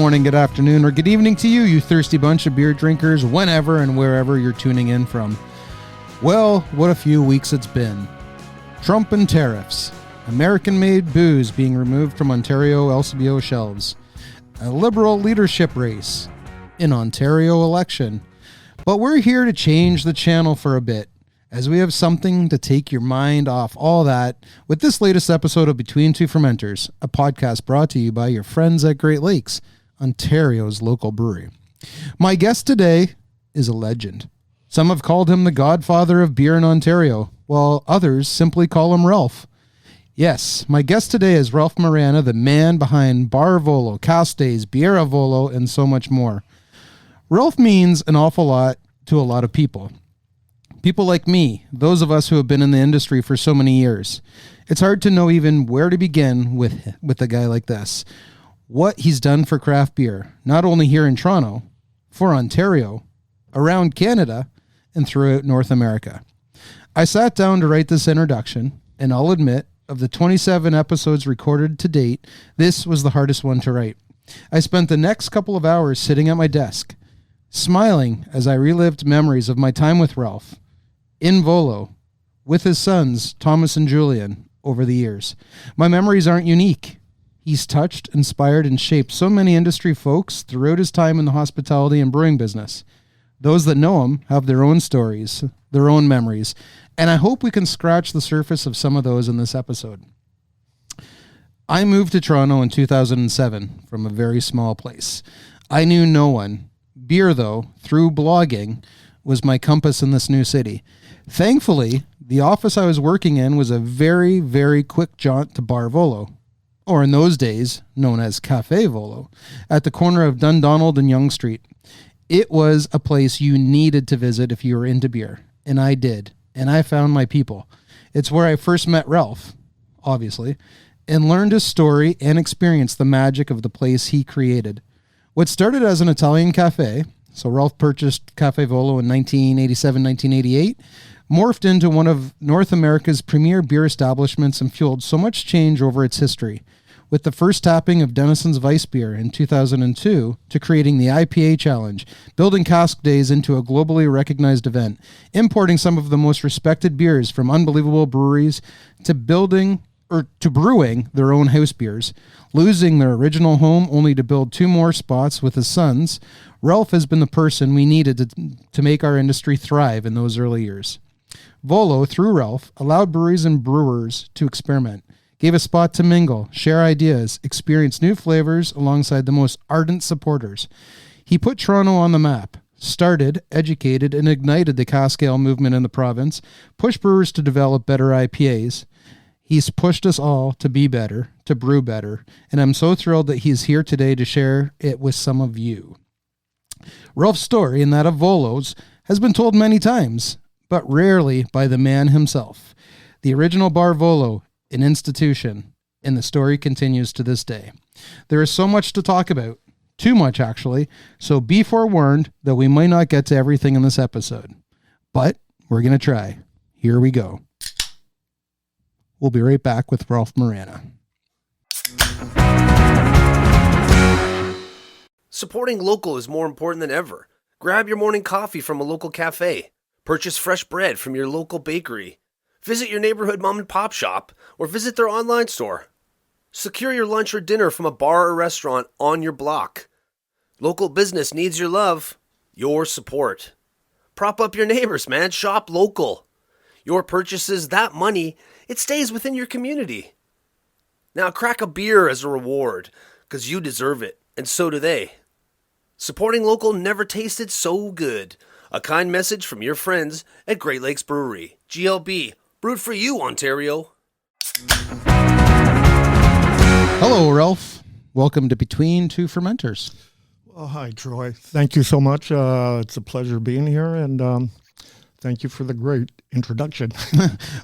morning, good afternoon, or good evening to you, you thirsty bunch of beer drinkers, whenever and wherever you're tuning in from. Well, what a few weeks it's been. Trump and tariffs, American-made booze being removed from Ontario LCBO shelves, a Liberal leadership race, an Ontario election. But we're here to change the channel for a bit, as we have something to take your mind off all that with this latest episode of Between Two Fermenters, a podcast brought to you by your friends at Great Lakes, Ontario's local brewery. My guest today is a legend. Some have called him the Godfather of beer in Ontario, while others simply call him Ralph. Yes, my guest today is Ralph Morana, the man behind Bar Volo, Cask Days, Birreria Volo, and so much more. Ralph means an awful lot to a lot of people. People like me, those of us who have been in the industry for so many years. It's hard to know even where to begin with a guy like this. What he's done for craft beer, not only here in Toronto, for Ontario, around Canada, and throughout North America. I sat down to write this introduction, and I'll admit, of the 27 episodes recorded to date, this was the hardest one to write. I spent the next couple of hours sitting at my desk, smiling as I relived memories of my time with Ralph, in Volo, with his sons, Tomas and Julian, over the years. My memories aren't unique. He's touched, inspired, and shaped so many industry folks throughout his time in the hospitality and brewing business. Those that know him have their own stories, their own memories, and I hope we can scratch the surface of some of those in this episode. I moved to Toronto in 2007 from a very small place. I knew no one. Beer, though, through blogging, was my compass in this new city. Thankfully, the office I was working in was a very, very quick jaunt to Bar Volo, or in those days, known as Café Volo, at the corner of Dundonald and Yonge Street. It was a place you needed to visit if you were into beer, and I did, and I found my people. It's where I first met Ralph, obviously, and learned his story and experienced the magic of the place he created. What started as an Italian cafe, so Ralph purchased Café Volo in 1987-1988, morphed into one of North America's premier beer establishments and fueled so much change over its history, with the first tapping of Denison's Weiss beer in 2002 to creating the IPA Challenge, building Cask Days into a globally recognized event, importing some of the most respected beers from unbelievable breweries to brewing their own house beers, losing their original home only to build two more spots with his sons. Ralph has been the person we needed to make our industry thrive in those early years. Volo, through Ralph, allowed breweries and brewers to experiment, gave a spot to mingle, share ideas, experience new flavors alongside the most ardent supporters. He put Toronto on the map, started, educated, and ignited the cask ale movement in the province, pushed brewers to develop better IPAs. He's pushed us all to be better, to brew better, and I'm so thrilled that he's here today to share it with some of you. Ralph's story, and that of Volo's, has been told many times, but rarely by the man himself. The original Bar Volo, an institution, and the story continues to this day. There is so much to talk about, too much actually, so be forewarned that we might not get to everything in this episode. But we're going to try. Here we go. We'll be right back with Ralph Morana. Supporting local is more important than ever. Grab your morning coffee from a local cafe. Purchase fresh bread from your local bakery. Visit your neighborhood mom and pop shop or visit their online store. Secure your lunch or dinner from a bar or restaurant on your block. Local business needs your love, your support. Prop up your neighbors, man. Shop local. Your purchases, that money, it stays within your community. Now crack a beer as a reward, because you deserve it, and so do they. Supporting local never tasted so good. A kind message from your friends at Great Lakes Brewery. GLB, brewed for you, Ontario. Hello, Ralph. Welcome to Between Two Fermenters. Well, hi, Troy. Thank you so much. It's a pleasure being here, and thank you for the great introduction.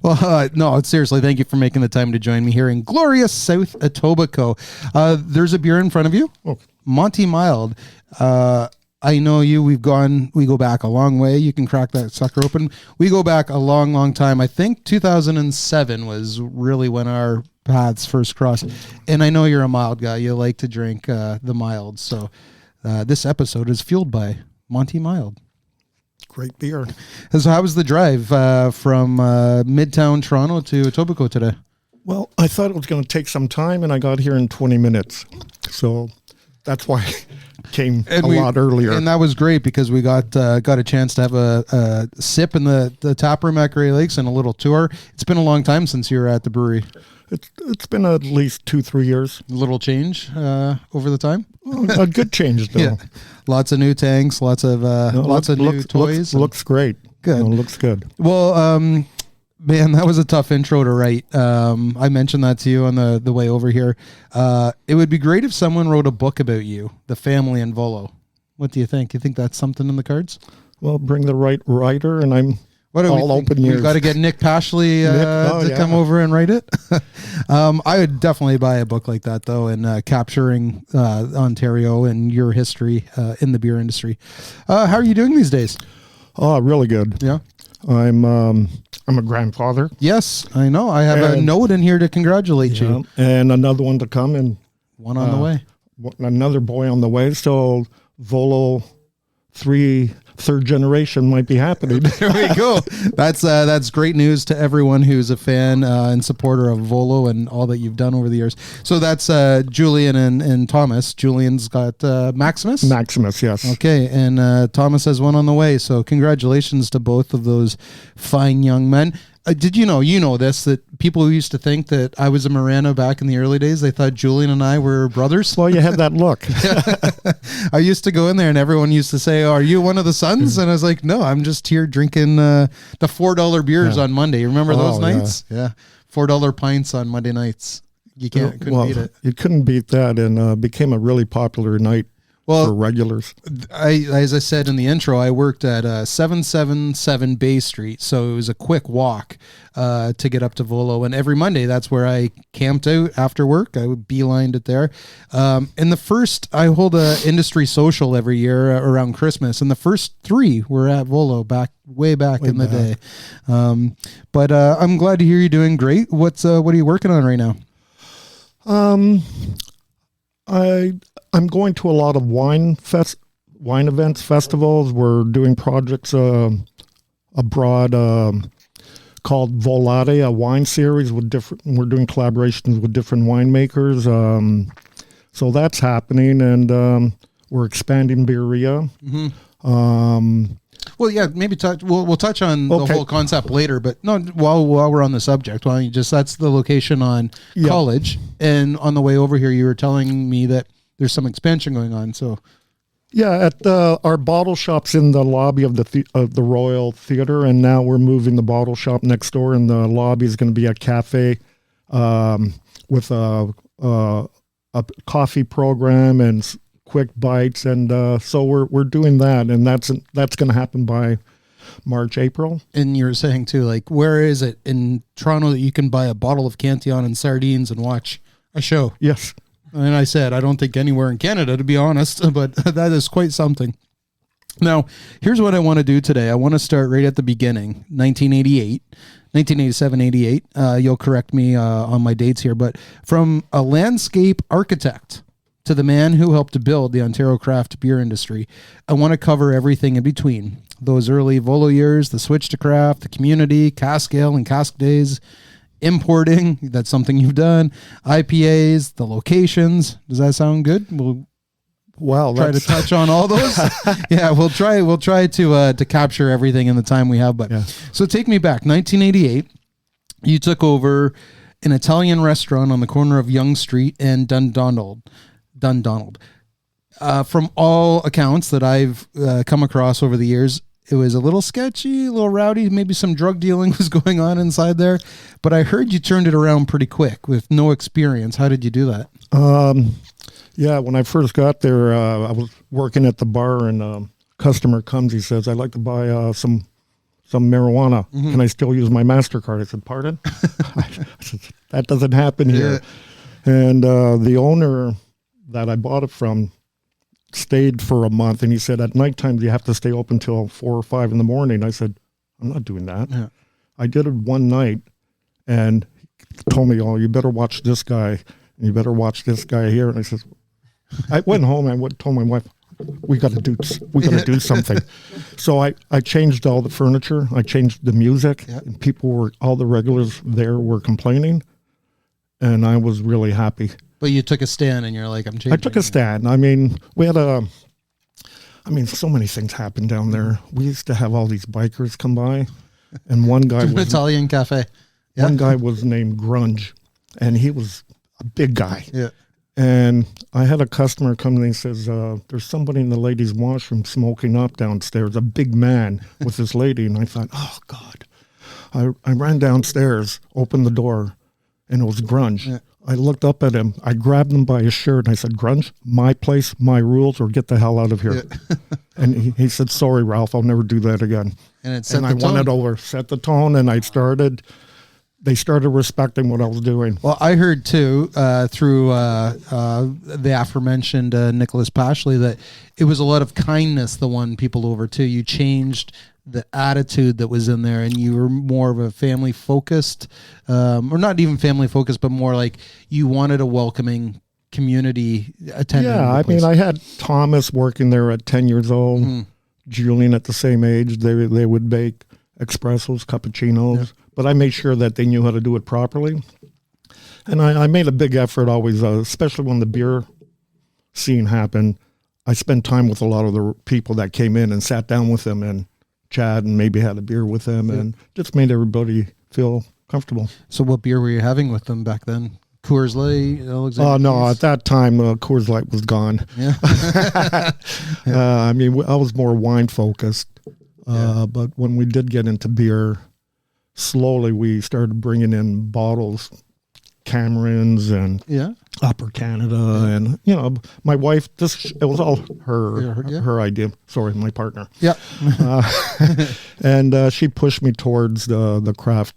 No, seriously, thank you for making the time to join me here in glorious South Etobicoke. There's a beer in front of you, Okay. Monty Mild. I know you. We go back a long way. You can crack that sucker open. We go back a long, long time. I think 2007 was really when our paths first crossed. And I know you're a mild guy. You like to drink the mild. So this episode is fueled by Monty Mild. Great beer. So how was the drive from Midtown Toronto to Etobicoke today? Well, I thought it was going to take some time, and I got here in 20 minutes. So that's why I came a lot earlier. And that was great because we got a chance to have a sip in the tap room at Grey Lakes and a little tour. It's been a long time since you were at the brewery. It's been at least 2-3 years. A little change over the time. A good change though. Yeah. Lots of new tanks, lots of new toys. Looks great. Good. Looks good. Well, man, that was a tough intro to write. I mentioned that to you on the way over here. It would be great if someone wrote a book about you, the family and Volo. What do you think? You think that's something in the cards? Well, bring the right writer, and I'm all open ears. We've got to get Nick Pashley to come over and write it. I would definitely buy a book like that, though, and capturing Ontario and your history in the beer industry. How are you doing these days? Oh, really good. Yeah. I'm a grandfather. Yes, I know. I have a note in here to congratulate you. And another one to come, and one on the way. Another boy on the way. So Volo third generation might be happening. There we go. That's great news to everyone who's a fan and supporter of Volo and all that you've done over the years. So that's Julian and Thomas. Julian's got Maximus. Maximus, yes. Okay, and Thomas has one on the way. So congratulations to both of those fine young men. Did you know this, that people who used to think that I was a Morana back in the early days, they thought Julian and I were brothers? Well, you had that look. I used to go in there and everyone used to say, "Oh, are you one of the sons?" And I was like, "No, I'm just here drinking the $4 beers on Monday." Remember those nights? Yeah. $4 pints on Monday nights. You couldn't beat it. You couldn't beat that, and became a really popular night for regulars. As I said in the intro, I worked at 777 Bay Street, so it was a quick walk to get up to Volo. And every Monday, that's where I camped out after work. I would beelined it there. I hold a industry social every year around Christmas, and the first 3 were at Volo way back in the day. But I'm glad to hear you're doing great. What are you working on right now? I'm going to a lot of wine events, festivals. We're doing projects abroad called Volare, a wine series with different. We're doing collaborations with different winemakers. So that's happening, and we're expanding Birreria. Mm-hmm. Well, yeah, maybe we'll touch on the whole concept later, but no, while we're on the subject, why don't you that's the location on College, and on the way over here, you were telling me that there's some expansion going on. So, yeah, at our bottle shop's in the lobby of the Royal Theatre, and now we're moving the bottle shop next door, and the lobby is going to be a cafe with a coffee program and quick bites, and so we're doing that, and that's going to happen by March, April. And you were saying too, like, where is it in Toronto that you can buy a bottle of Cantillon and sardines and watch a show? Yes. And I said, I don't think anywhere in Canada, to be honest, but that is quite something. Now, here's what I want to do today. I want to start right at the beginning, 1987, 88. You'll correct me on my dates here, but from a landscape architect to the man who helped to build the Ontario craft beer industry, I want to cover everything in between. Those early Volo years, the switch to craft, the community, Cask Ale and Cask Days, importing, that's something you've done, IPAs, the locations. Does that sound good? We'll try to touch on all those. Yeah, we'll try to capture everything in the time we have. But So take me back, 1988. You took over an Italian restaurant on the corner of Yonge Street and Dundonald. From all accounts that I've come across over the years, it was a little sketchy, a little rowdy. Maybe some drug dealing was going on inside there. But I heard you turned it around pretty quick with no experience. How did you do that? Yeah, when I first got there, I was working at the bar, and a customer comes. He says, "I'd like to buy some marijuana. Mm-hmm. Can I still use my MasterCard?" I said, "Pardon?" I said, "That doesn't happen here." And the owner that I bought it from, stayed for a month, and he said, at nighttime, you have to stay open till 4 or 5 in the morning. I said, I'm not doing that. Yeah. I did it one night, and he told me, oh, you better watch this guy, and you better watch this guy here. And I said, I went home and told my wife, we got to do something. So I changed all the furniture. I changed the music, and all the regulars there were complaining, and I was really happy. But you took a stand, and you're like, I'm changing. I took a stand. I mean, we had so many things happened down there. We used to have all these bikers come by, and one guy was Italian cafe. Yeah. One guy was named Grunge, and he was a big guy. Yeah. And I had a customer come and he says, there's somebody in the ladies' washroom smoking up downstairs, a big man with this lady. And I thought, oh, God. I ran downstairs, opened the door, and it was Grunge. Yeah. I looked up at him. I grabbed him by his shirt, and I said, Grunge, my place, my rules, or get the hell out of here. Yeah. And he said, sorry, Ralph, I'll never do that again. And I won it over, set the tone, and they started respecting what I was doing. Well, I heard too through the aforementioned Nicholas Pashley that it was a lot of kindness that won people over too. You changed the attitude that was in there, and you were more of a family focused, or not even family focused, but more like you wanted a welcoming community attendant. Yeah, I mean, I had Thomas working there at 10 years old, Julian at the same age. They would bake espressos, cappuccinos. Yeah. But I made sure that they knew how to do it properly. And I made a big effort always, especially when the beer scene happened. I spent time with a lot of the people that came in and sat down with them and chat and maybe had a beer with them and just made everybody feel comfortable. So what beer were you having with them back then? Coors Light? Oh, no, at that time, Coors Light was gone. Yeah. I mean, I was more wine focused. But when we did get into beer, slowly we started bringing in bottles, Camerons and Upper Canada, and my wife. It was all her idea. Sorry, my partner. Yeah, and she pushed me towards the craft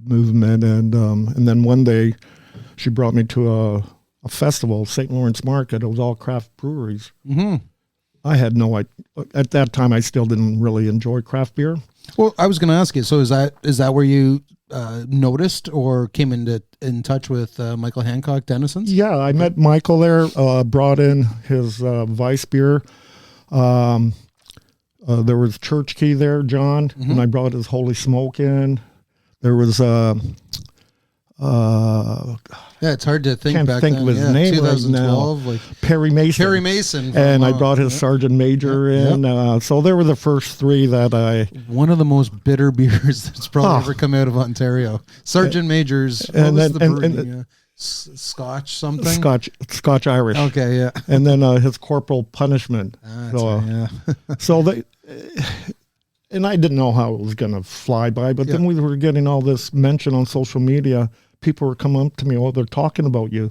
movement, and then one day she brought me to a festival, St. Lawrence Market. It was all craft breweries. Mm-hmm. I had no idea. At that time, I still didn't really enjoy craft beer. Well, I was going to ask you, so is that where you noticed or came in touch with Michael Hancock Dennison's? Yeah, I met Michael there, brought in his Weiss beer. There was Church Key there, John, and I brought his Holy Smoke in. There was it's hard to think. Can't think of his name 2012, right now. Like Perry Mason. Perry Mason, and I brought his Sergeant Major in. So they were the first three that one of the most bitter beers that's probably ever come out of Ontario. Sergeant Major's. Scotch something. Scotch Irish. Okay, yeah. And then his Corporal Punishment. So they. And I didn't know how it was going to fly by, but then we were getting all this mention on social media. People were coming up to me, they're talking about you.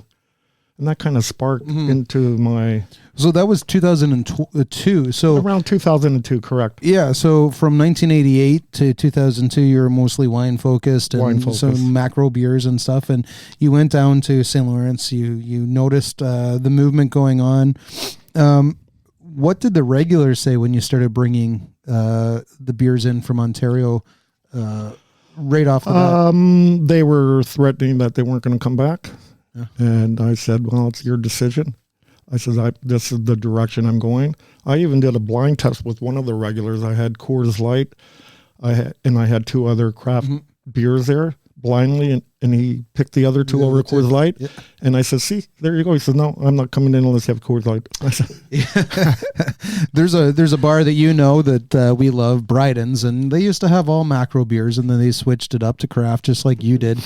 And that kind of sparked into my... So that was 2002. So around 2002, correct. Yeah, so from 1988 to 2002, you were mostly wine-focused and some macro beers and stuff. And you went down to St. Lawrence. You noticed the movement going on. What did the regulars say when you started bringing the beers in from Ontario right off the bat? They were threatening that they weren't going to come back. Yeah. And I said, well, it's your decision. I said, this is the direction I'm going. I even did a blind test with one of the regulars. I had Coors Light, I had two other craft beers there blindly, and he picked the other two over Coors Light. Yeah. And I said, see, there you go. He said, no, I'm not coming in unless you have Coors Light. I said, there's a bar that that we love, Bryden's, and they used to have all macro beers, and then they switched it up to craft just like you did.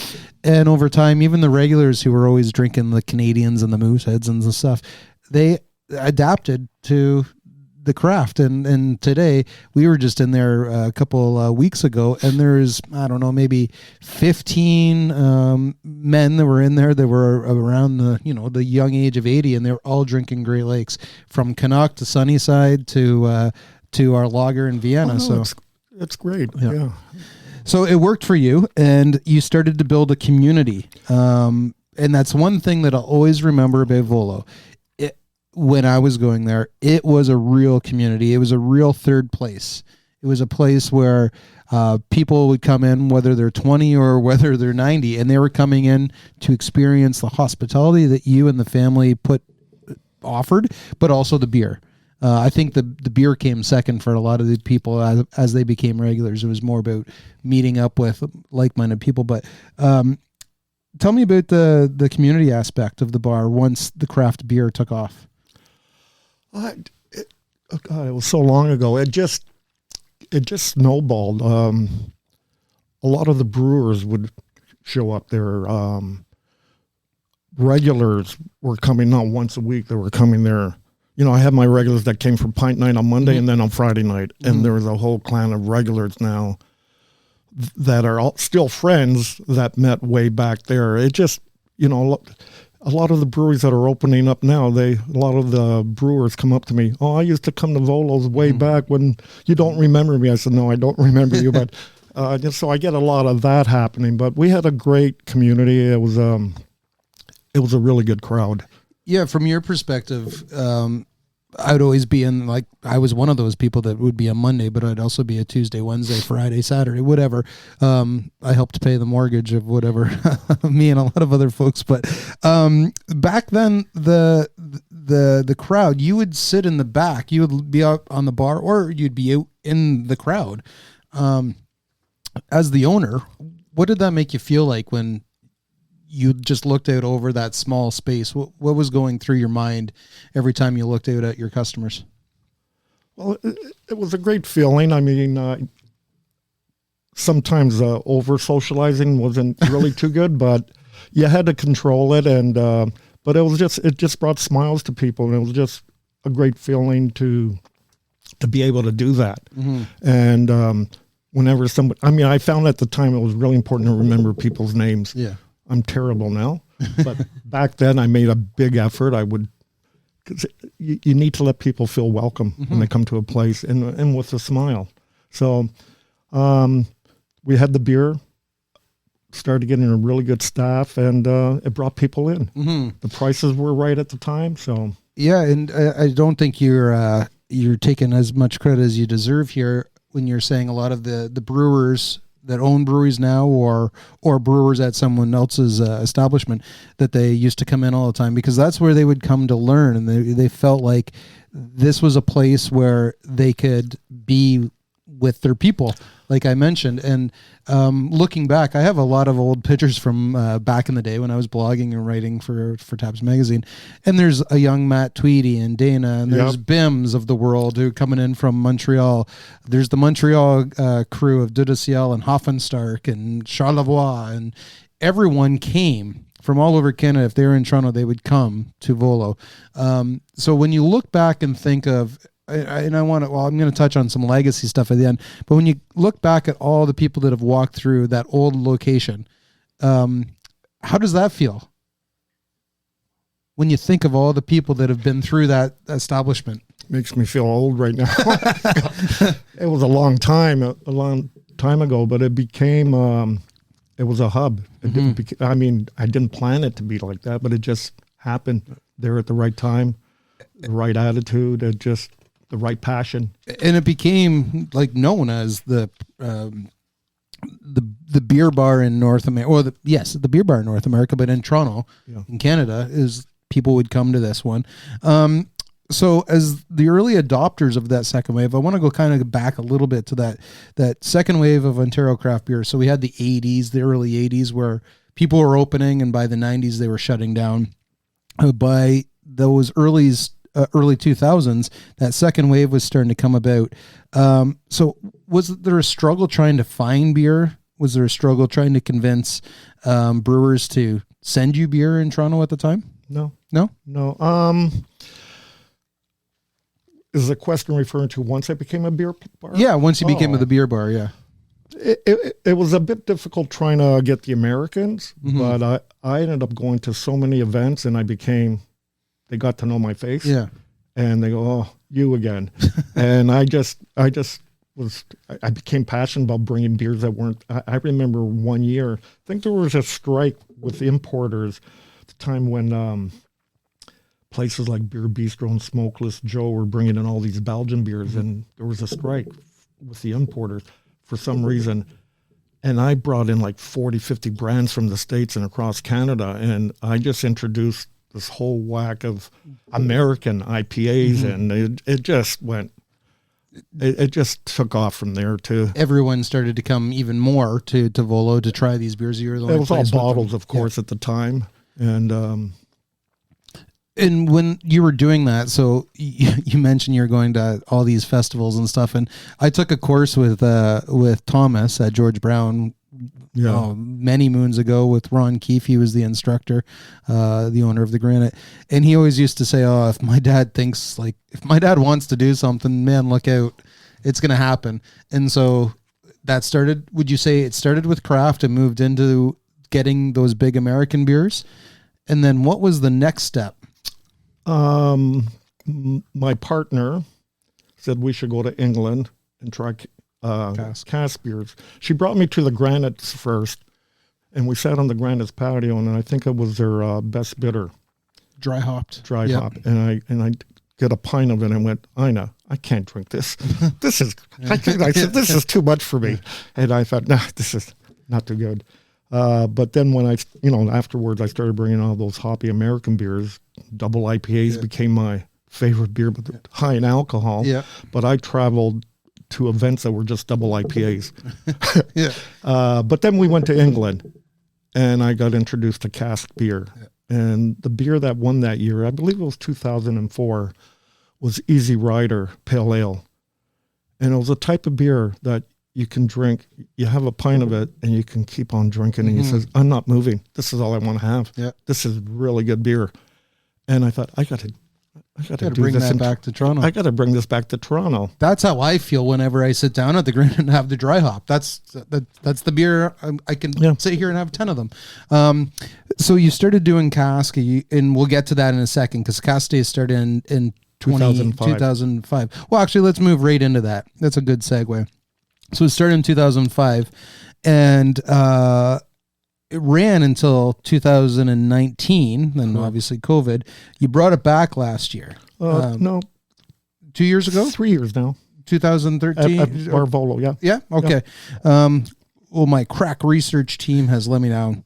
And over time, even the regulars who were always drinking the Canadians and the Mooseheads and the stuff, they adapted to the craft. And today we were just in there a couple weeks ago, and there's, I don't know, maybe 15 men that were in there that were around the young age of 80, and they were all drinking Great Lakes, from Canuck to Sunnyside to our lager in Vienna. So it's great. Yeah. So it worked for you, and you started to build a community. And that's one thing that I'll always remember about Volo. when I was going there, it was a real community. It was a real third place. It was a place where people would come in, whether they're 20 or whether they're 90, and they were coming in to experience the hospitality that you and the family offered, but also the beer. I think the beer came second for a lot of the people as they became regulars. It was more about meeting up with like-minded people. But tell me about the community aspect of the bar once the craft beer took off. Oh God, it was so long ago. It just snowballed. A lot of the brewers would show up there. Regulars were coming not once a week. They were coming there. You know, I had my regulars that came for pint night on Monday and then on Friday night. And there was a whole clan of regulars now that are all still friends that met way back there. It just, you know, a lot of the breweries that are opening up now, a lot of the brewers come up to me. Oh, I used to come to Volo's way back when you don't remember me. I said, no, I don't remember you. But so I get a lot of that happening. But we had a great community. It was a really good crowd. Yeah, from your perspective, I'd always be I was one of those people that would be a Monday, but I'd also be a Tuesday, Wednesday, Friday, Saturday, whatever. I helped pay the mortgage of whatever, me and a lot of other folks. But back then, the crowd, you would sit in the back. You would be out on the bar, or you'd be out in the crowd. As the owner, what did that make you feel like when you just looked out over that small space? What was going through your mind every time you looked out at your customers? Well, it was a great feeling. I mean, sometimes over socializing wasn't really too good, but you had to control it. And but it just brought smiles to people, and it was just a great feeling to be able to do that. Mm-hmm. And whenever somebody, I mean, I found at the time it was really important to remember people's names. Yeah. I'm terrible now, but back then I made a big effort. Because you need to let people feel welcome when they come to a place, and with a smile. So we had the beer, started getting a really good staff, and it brought people in. Mm-hmm. The prices were right at the time. So yeah, and I don't think you're taking as much credit as you deserve here when you're saying a lot of the brewers that own breweries now, or brewers at someone else's establishment, that they used to come in all the time, because that's where they would come to learn, and they felt like this was a place where they could be with their people, like I mentioned. And looking back, I have a lot of old pictures from back in the day when I was blogging and writing for Tabs Magazine. And there's a young Matt Tweedy and Dana, and there's Bims of the world who are coming in from Montreal. There's the Montreal crew of Dudiciel and Hoffenstark and Charlevoix, and everyone came from all over Canada. If they were in Toronto, they would come to Volo. So when you look back and think of, and I'm going to touch on some legacy stuff at the end, but when you look back at all the people that have walked through that old location, how does that feel when you think of all the people that have been through that establishment? Makes me feel old right now. It was a long time ago, but it became, it was a hub. I mean, I didn't plan it to be like that, but it just happened there at the right time, the right attitude, the right passion. And it became like known as the beer bar in North America. Well, the beer bar in North America, but in Toronto, in Canada, is people would come to this one. So as the early adopters of that second wave, I want to go kind of back a little bit to that second wave of Ontario craft beer. So we had the 80s, the early 80s, where people were opening, and by the 90s they were shutting down. By those early 2000s, that second wave was starting to come about. So was there a struggle trying to find beer? Was there a struggle trying to convince brewers to send you beer in Toronto at the time? No. Is the question referring to once I became a beer bar? Yeah, once you became the beer bar, yeah. It was a bit difficult trying to get the Americans, but I ended up going to so many events, and they got to know my face. Yeah. And they go, oh, you again. And I became passionate about bringing beers that weren't, I remember one year, I think there was a strike with importers at the time when places like Beer Bistro and Smokeless Joe were bringing in all these Belgian beers, and there was a strike with the importers for some reason. And I brought in like 40, 50 brands from the States and across Canada, and I just introduced this whole whack of American IPAs, and it just went, it just took off from there too. Everyone started to come even more to Volo to try these beers. You were the only It was all place with bottles, them. of course, at the time. And when you were doing that, so you mentioned you're going to all these festivals and stuff, and I took a course with Thomas at George Brown many moons ago with Ron Keefe. He was the instructor, the owner of the Granite, and he always used to say, "Oh, if my dad wants to do something, man, look out, it's going to happen." And so that started. Would you say it started with craft and moved into getting those big American beers? And then what was the next step? My partner said we should go to England and try cask beers. She brought me to the Granites first, and we sat on the Granites patio, and I think it was their best bitter, Dry hop, and I get a pint of it and went, Ina, I can't drink this. This is I said, this is too much for me, and I thought, nah, this is not too good. But then when afterwards I started bringing all those hoppy American beers. Double IPAs became my favorite beer, but high in alcohol. Yeah. But I traveled to events that were just double IPAs. But then we went to England, and I got introduced to cask beer. Yeah. And the beer that won that year, I believe it was 2004, was Easy Rider Pale Ale. And it was a type of beer that you can drink, you have a pint of it, and you can keep on drinking. And he says, I'm not moving. This is all I want to have. Yeah. This is really good beer. And I thought, I got to bring that back to Toronto. I got to bring this back to Toronto. That's how I feel whenever I sit down at the Granite and have the dry hop. That's the beer I can sit here and have 10 of them. So you started doing cask, and we'll get to that in a second, because Cask Days started in 2005. Well, actually, let's move right into that. That's a good segue. So it started in 2005, and it ran until 2019, then obviously COVID. You brought it back last year. No. 2 years ago? 3 years now. 2013? At Bar Volo, yeah. Yeah? Okay. Yeah. Well, my crack research team has let me down.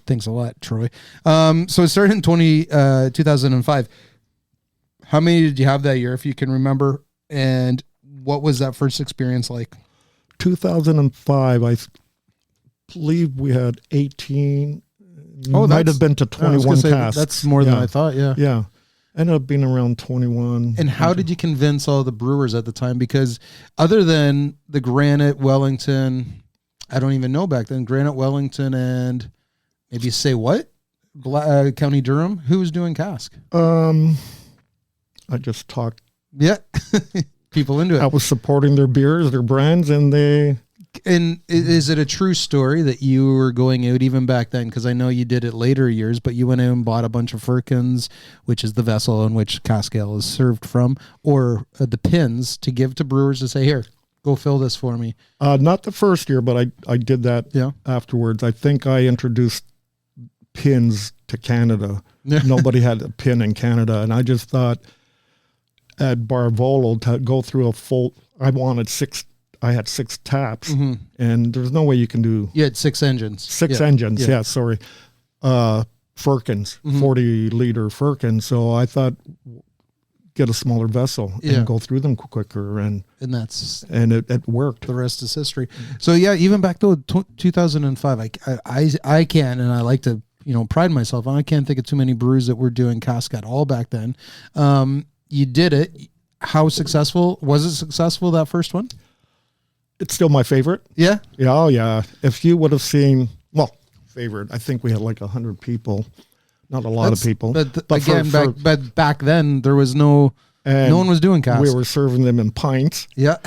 Thanks a lot, Troy. So it started in 2005. How many did you have that year, if you can remember? And what was that first experience like? 2005, I believe we had 18. Might have been to 21 casks. That's more than I thought, yeah. Yeah. Ended up being around 21. And how did you convince all the brewers at the time? Because other than the Granite, Wellington, I don't even know back then, Granite, Wellington, and maybe say what? County Durham? Who was doing cask? I just talked. Yeah. People into it. I was supporting their beers, their brands, and they... And is it a true story that you were going out even back then? Because I know you did it later years, but you went out and bought a bunch of firkins, which is the vessel in which cask ale is served from, or the pins to give to brewers to say, here, go fill this for me. Not the first year, but I did that afterwards. I think I introduced pins to Canada. Nobody had a pin in Canada, and I just thought at Bar Volo to go through a full... I had 6 taps, and there's no way you can do... You had 6 engines. 6 engines, sorry. Firkins, 40-liter firkins. So I thought, get a smaller vessel and go through them quicker. And it worked. The rest is history. So, even back to 2005, I can, and I like to pride myself on, I can't think of too many brews that were doing cask at all back then. You did it. How successful? Was it successful, that first one? It's still my favorite. Yeah? Yeah, oh yeah. If you would have seen, favorite, I think we had like 100 people. Not a lot of people. But back then, there was no one was doing cask. We were serving them in pints. Yeah.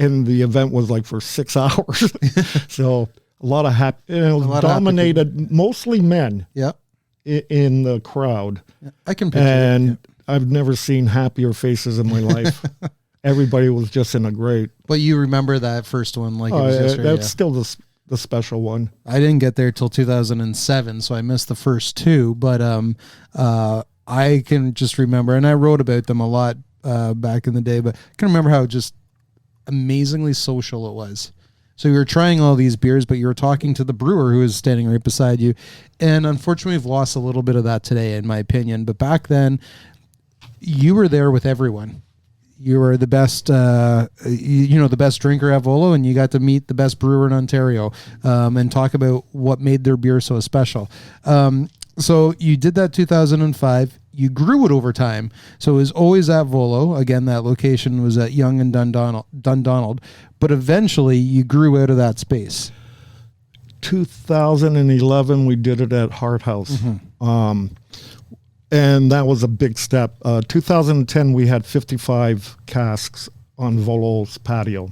And the event was like for 6 hours. So a lot of happy, it was dominated, mostly men in the crowd. Yeah, I can picture it. I've never seen happier faces in my life. Everybody was just in a great... But you remember that first one like it was yesterday. That's still the special one. I didn't get there till 2007, so I missed the first 2. But I can just remember, and I wrote about them a lot back in the day, but I can remember how just amazingly social it was. So you were trying all these beers, but you were talking to the brewer who was standing right beside you. And unfortunately, we've lost a little bit of that today, in my opinion. But back then, you were there with everyone. You were the best, the best drinker at Volo, and you got to meet the best brewer in Ontario and talk about what made their beer so special. So you did that 2005. You grew it over time. So it was always at Volo. Again, that location was at Yonge and Dundonald. But eventually you grew out of that space. 2011, we did it at Hart House. And that was a big step. 2010, we had 55 casks on Volo's patio.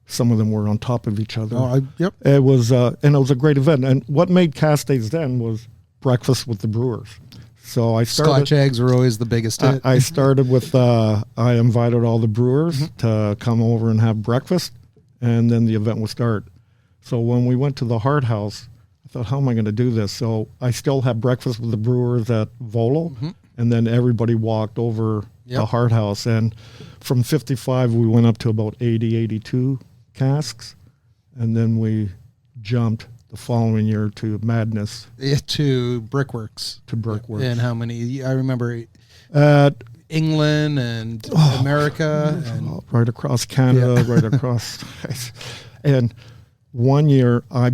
Some of them were on top of each other. Yep. It was, and it was a great event. And what made Cask Days then was breakfast with the brewers. So I started. Scotch eggs were always the biggest hit. I started with, I invited all the brewers to come over and have breakfast, and then the event would start. So when we went to the Hart House, I thought, how am I going to do this? So I still had breakfast with the brewers at Volo, and then everybody walked over the Hart House. And from 55, we went up to about 80, 82 casks, and then we jumped the following year to Madness. To Brickworks. And how many? I remember England and America. And right across Canada, right across. And one year I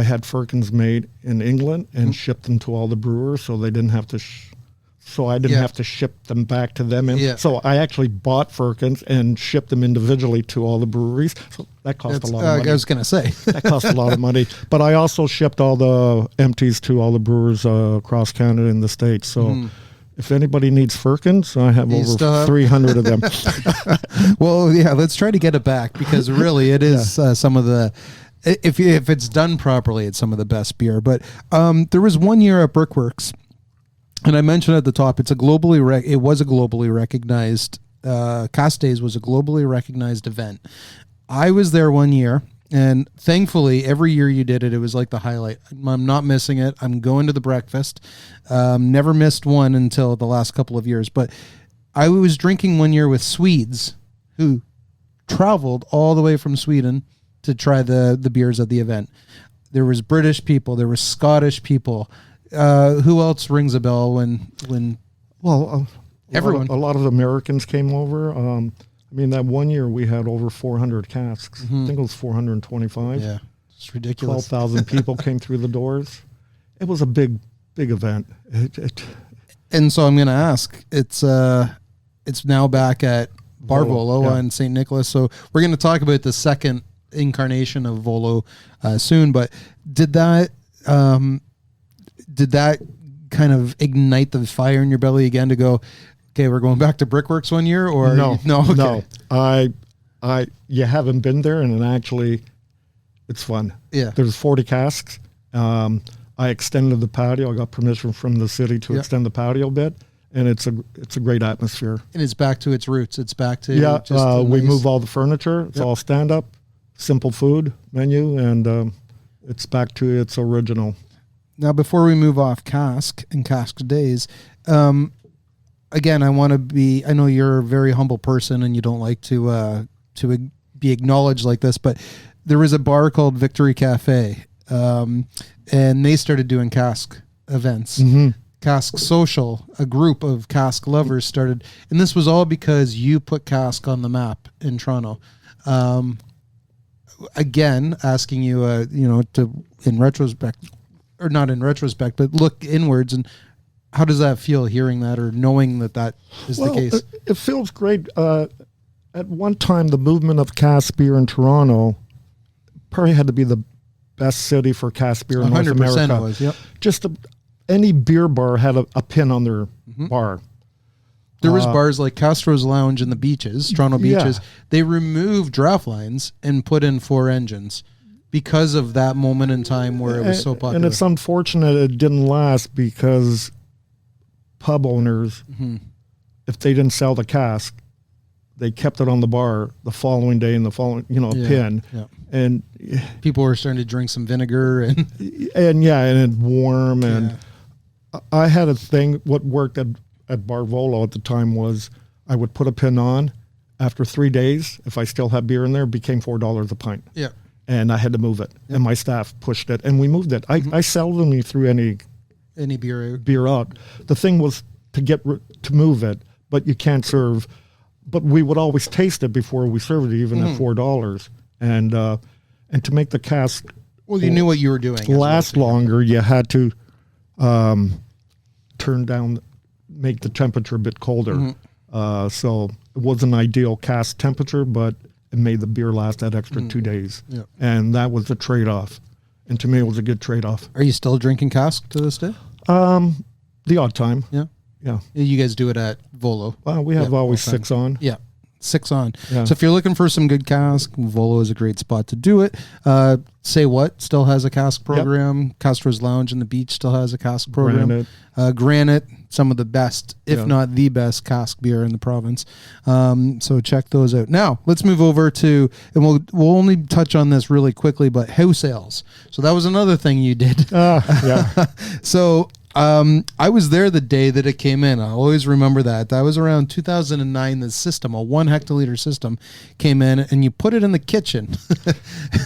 had firkins made in England and shipped them to all the brewers, so they didn't have to I didn't have to ship them back to them. So I actually bought firkins and shipped them individually to all the breweries. So that cost a lot of money. I was going to say. That cost a lot of money. But I also shipped all the empties to all the brewers across Canada and the States. So if anybody needs firkins, I have over 300 of them. Well, yeah, let's try to get it back, because really it is some of the... If it's done properly, it's some of the best beer. But there was one year at Brickworks, and I mentioned at the top, it was a globally recognized. Cask Days was a globally recognized event. I was there one year, and thankfully, every year you did it, it was like the highlight. I'm not missing it. I'm going to the breakfast. Never missed one until the last couple of years. But I was drinking one year with Swedes who traveled all the way from Sweden to try the beers at the event. There was British people. There were Scottish people. Who else rings a bell when everyone? A lot of Americans came over. That one year we had over 400 casks. I think it was 425. Yeah, it's ridiculous. 12,000 people came through the doors. It was a big event. And so I'm going to ask, it's now back at Bar Volo on St. Nicholas. So we're going to talk about the second incarnation of Volo soon, but did that kind of ignite the fire in your belly again to go, okay, we're going back to Brickworks one year? Or no, okay. No. You haven't been there, and actually it's fun. Yeah, there's 40 casks. I extended the patio. I got permission from the city to extend the patio a bit, and it's a great atmosphere. And it's back to its roots. It's back to we move all the furniture. It's all stand up, simple food menu, and it's back to its original. Now, before we move off Cask and Cask Days, again, I know you're a very humble person and you don't like to be acknowledged like this, but there was a bar called Victory Cafe, and they started doing cask events. Cask Social, a group of cask lovers started, and this was all because you put cask on the map in Toronto. Again, asking you, to, in retrospect, or not in retrospect, but look inwards, and how does that feel, hearing that or knowing that is the case? It feels great. At one time, the movement of cask beer in Toronto probably had to be the best city for cask beer in North America. 100% it was, yep. Just any beer bar had a pin on their bar. There was bars like Castro's Lounge in the beaches, Toronto beaches. Yeah. They removed draft lines and put in 4 engines because of that moment in time where it was so popular. And it's unfortunate it didn't last, because pub owners, if they didn't sell the cask, they kept it on the bar the following day in the following, pin. Yeah. And people were starting to drink some vinegar and and it's warm. And I had a thing. What worked at Bar Volo at the time was I would put a pin on. After 3 days, if I still had beer in there, it became $4 a pint. Yeah. And I had to move it. Yeah. And my staff pushed it, and we moved it. I seldomly threw any beer out. The thing was to move it, but you can't serve. But we would always taste it before we served it, even at $4. And to make the cask, well, you knew what you were doing. Last longer, you had to turn down, make the temperature a bit colder. So it wasn't ideal cask temperature, but it made the beer last that extra 2 days. Yeah. And that was the trade-off. And to me, it was a good trade-off. Are you still drinking cask to this day? The odd time. Yeah. Yeah. You guys do it at Volo. Well, we have always 6 on. Yeah. 6 on. Yeah. So if you're looking for some good cask, Volo is a great spot to do it. Say What still has a cask program. Yep. Castro's Lounge and the Beach still has a cask program. Granite, some of the best, if not the best, cask beer in the province. So check those out. Now let's move over to, and we'll only touch on this really quickly, but house ales. So that was another thing you did. Yeah. So I was there the day that it came in. I always remember that. That was around 2009. The system, a 1 hectoliter system, came in, and you put it in the kitchen.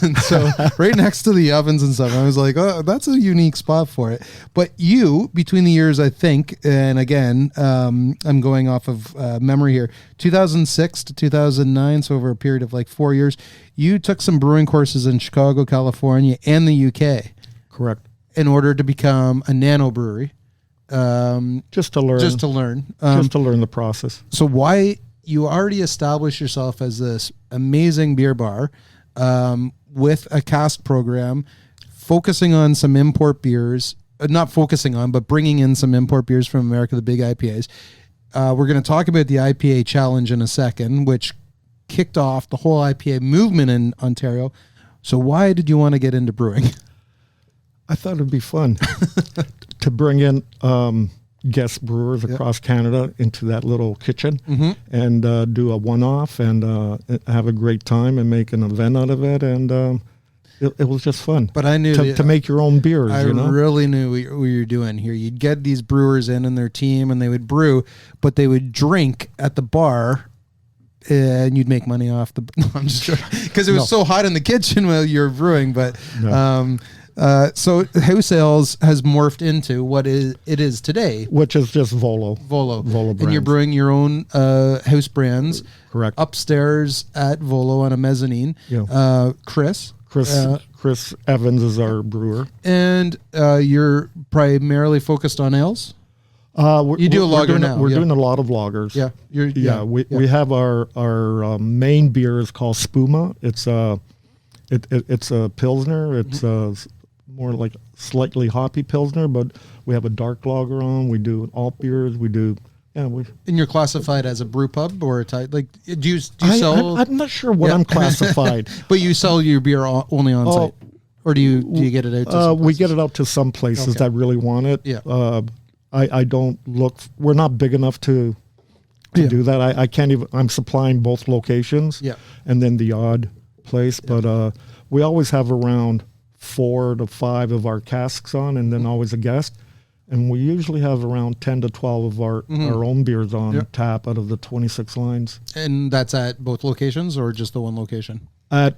And so right next to the ovens and stuff. I was like, oh, that's a unique spot for it. But you, between the years, I think, and again, I'm going off of memory here, 2006 to 2009, so over a period of like 4 years, you took some brewing courses in Chicago, California, and the UK. Correct. In order to become a nano brewery. Just to learn. Just to learn the process. So why you already established yourself as this amazing beer bar with a cask program, focusing on some import beers, not focusing on, but bringing in some import beers from America, the big IPAs. We're going to talk about the IPA challenge in a second, which kicked off the whole IPA movement in Ontario. So why did you want to get into brewing? I thought it'd be fun to bring in guest brewers across Canada into that little kitchen and do a one-off and have a great time and make an event out of it. And it was just fun. But I knew to make your own beers. I really knew what you were doing here. You'd get these brewers in and their team, and they would brew, but they would drink at the bar. And you'd make money off the. No, I'm just joking, because it was so hot in the kitchen while you were brewing. But so house ales has morphed into what it is today, which is just Volo brands. And you're brewing your own house brands. Correct. Upstairs at Volo on a mezzanine. Yeah. Chris Evans is our brewer, and you're primarily focused on ales. You do a lager now. We're doing a lot of lagers. Yeah. We have our main beer is called Spuma. It's a Pilsner. It's more like slightly hoppy Pilsner, but we have a dark lager on. We do alt beers. We do. And you're classified as a brew pub or a type, like do you sell? I'm not sure what I'm classified. But you sell your beer only on site, or do you get it out? To we get it out to some places that really want it. Yeah. I don't look. We're not big enough to do that. I can't even. I'm supplying both locations. Yeah. And then the odd place, but we always have around 4 to 5 of our casks on, and then always a guest. And we usually have around 10 to 12 of our own beers on tap out of the 26 lines. And that's at both locations or just the one location? At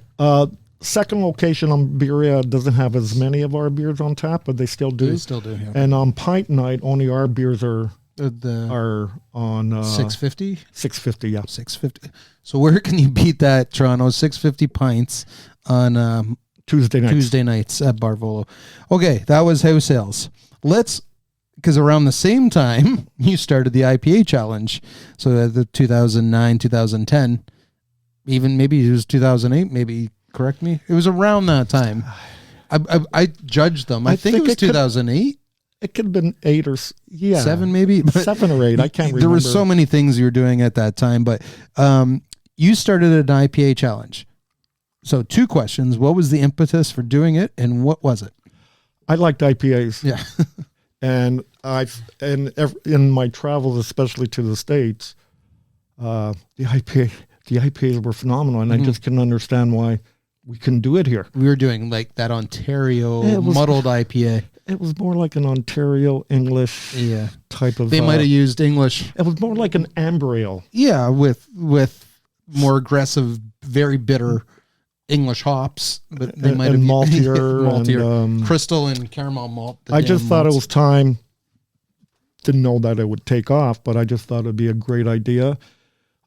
second location on Birreria doesn't have as many of our beers on tap, but they still do. They still do, yeah. And on pint night, only our beers are on 650? 650, yeah. 650. So where can you beat that, Toronto? 650 pints on Tuesday nights at Bar Volo. Okay, that was house sales. Because around the same time, you started the IPA challenge. So the 2009, 2010, even maybe it was 2008, maybe, correct me. It was around that time. I judged them. I think it was 2008. It could have been 8 or 7 maybe. 7 or 8, I can't remember. There were so many things you were doing at that time, but you started an IPA challenge. So 2 questions. What was the impetus for doing it, and what was it? I liked IPAs. Yeah. And in my travels, especially to the States, the IPAs were phenomenal, and I just couldn't understand why we couldn't do it here. We were doing like that Ontario muddled IPA. It was more like an Ontario English type of... They might have used English. It was more like an amber ale. Yeah, with more aggressive, very bitter English hops, but they might have maltier, and crystal and caramel malt. I just thought it was time. Didn't know that it would take off, but I just thought it'd be a great idea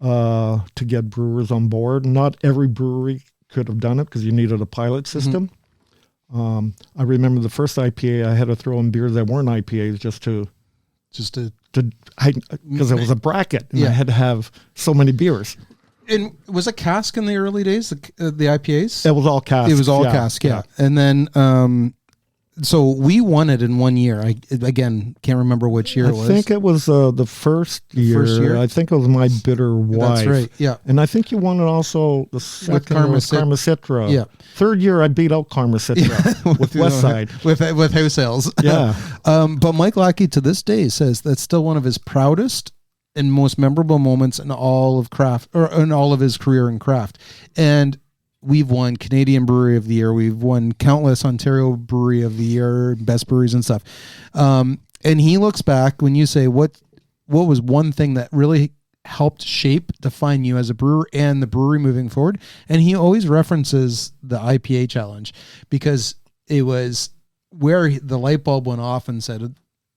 to get brewers on board. Not every brewery could have done it because you needed a pilot system. I remember the first IPA I had to throw in beers that weren't IPAs just to because it was a bracket and I had to have so many beers. And was it cask in the early days, the IPAs? It was all cask. It was all cask, yeah. And then, so we won it in 1 year. I, again, can't remember which year it was. I think it was the first year. I think it was My Bitter Wife. That's right, yeah. And I think you won it also the second with Karma Citra. Yeah. Third year, I beat out Karma Citra with Westside. With house sales. Yeah. But Mike Lackey to this day says that's still one of his proudest and most memorable moments in all of craft, or in all of his career in craft. And we've won Canadian Brewery of the Year. We've won countless Ontario Brewery of the Year, best breweries and stuff. And he looks back when you say, what was one thing that really helped define you as a brewer and the brewery moving forward? And he always references the IPA challenge because it was where the light bulb went off and said,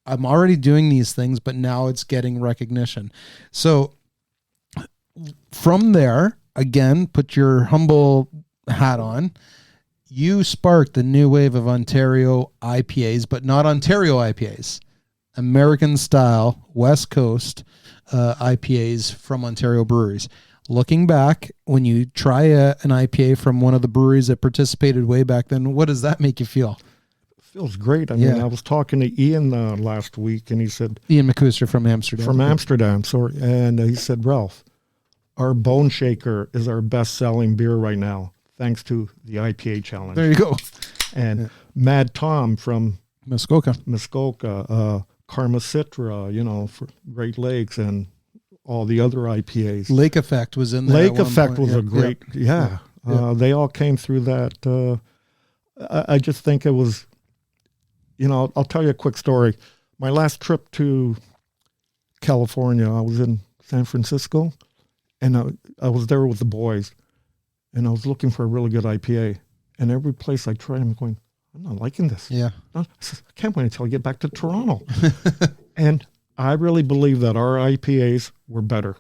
I'm already doing these things, but now it's getting recognition. So from there, again, put your humble hat on. You sparked the new wave of Ontario IPAs, but not Ontario IPAs. American style, West Coast IPAs from Ontario breweries. Looking back, when you try an IPA from one of the breweries that participated way back then, what does that make you feel? Feels great. I mean, I was talking to Ian last week, and he said... Ian McCuster from Amsterdam. From Amsterdam, sorry. And he said, Ralph, our Bone Shaker is our best-selling beer right now, thanks to the IPA challenge. There you go. And Mad Tom from... Muskoka, Karma Citra, for Great Lakes, and all the other IPAs. Lake Effect was in there. Lake Effect was a great... Yeah. They all came through that. I just think it was... I'll tell you a quick story. My last trip to California, I was in San Francisco, and I was there with the boys, and I was looking for a really good IPA. And every place I tried, I'm going, I'm not liking this. Yeah. I can't wait until I get back to Toronto. And I really believe that our IPAs were better.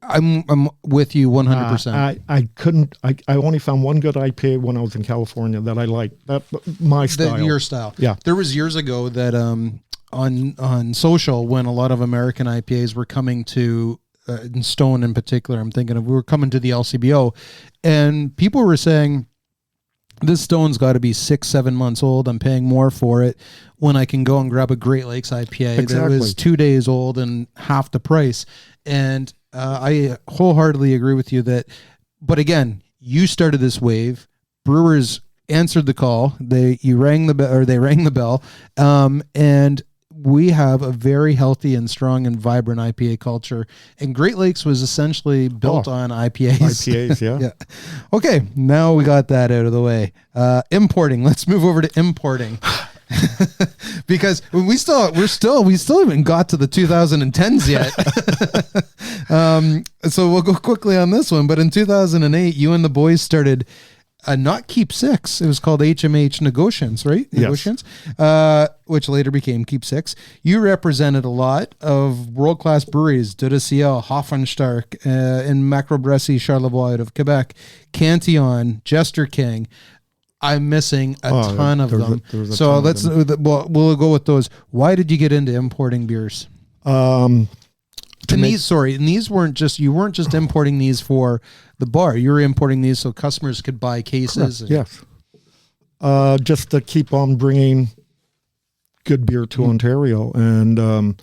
I'm with you 100%. I only found one good IPA when I was in California that I liked. That my style. Your style. Yeah. There was years ago that on social, when a lot of American IPAs were coming to in Stone in particular, I'm thinking of, we were coming to the LCBO, and people were saying, this Stone's got to be 6-7 months old. I'm paying more for it when I can go and grab a Great Lakes IPA that was 2 days old and half the price. And I wholeheartely agree with you that, but again, you started this wave. Brewers answered the call. They rang the bell, and we have a very healthy and strong and vibrant IPA culture. And Great Lakes was essentially built on IPAs. IPAs, yeah. Yeah. Okay, now we got that out of the way. Importing. Let's move over to importing. Because we still haven't got to the 2010s yet. So we'll go quickly on this one. But in 2008, you and the boys started not Keep Six. It was called HMH Negotiants, right? Yes. Negotiants, which later became Keep Six. You represented a lot of world-class breweries, De Ciel, Hoffenstark, and Macrobrasserie Charlevoix out of Quebec, Cantillon, Jester King. I'm missing a ton of them. So we'll go with those. Why did you get into importing beers? These weren't just, you weren't just importing these for the bar. You were importing these so customers could buy cases. Yes. Just to keep on bringing good beer to Ontario. And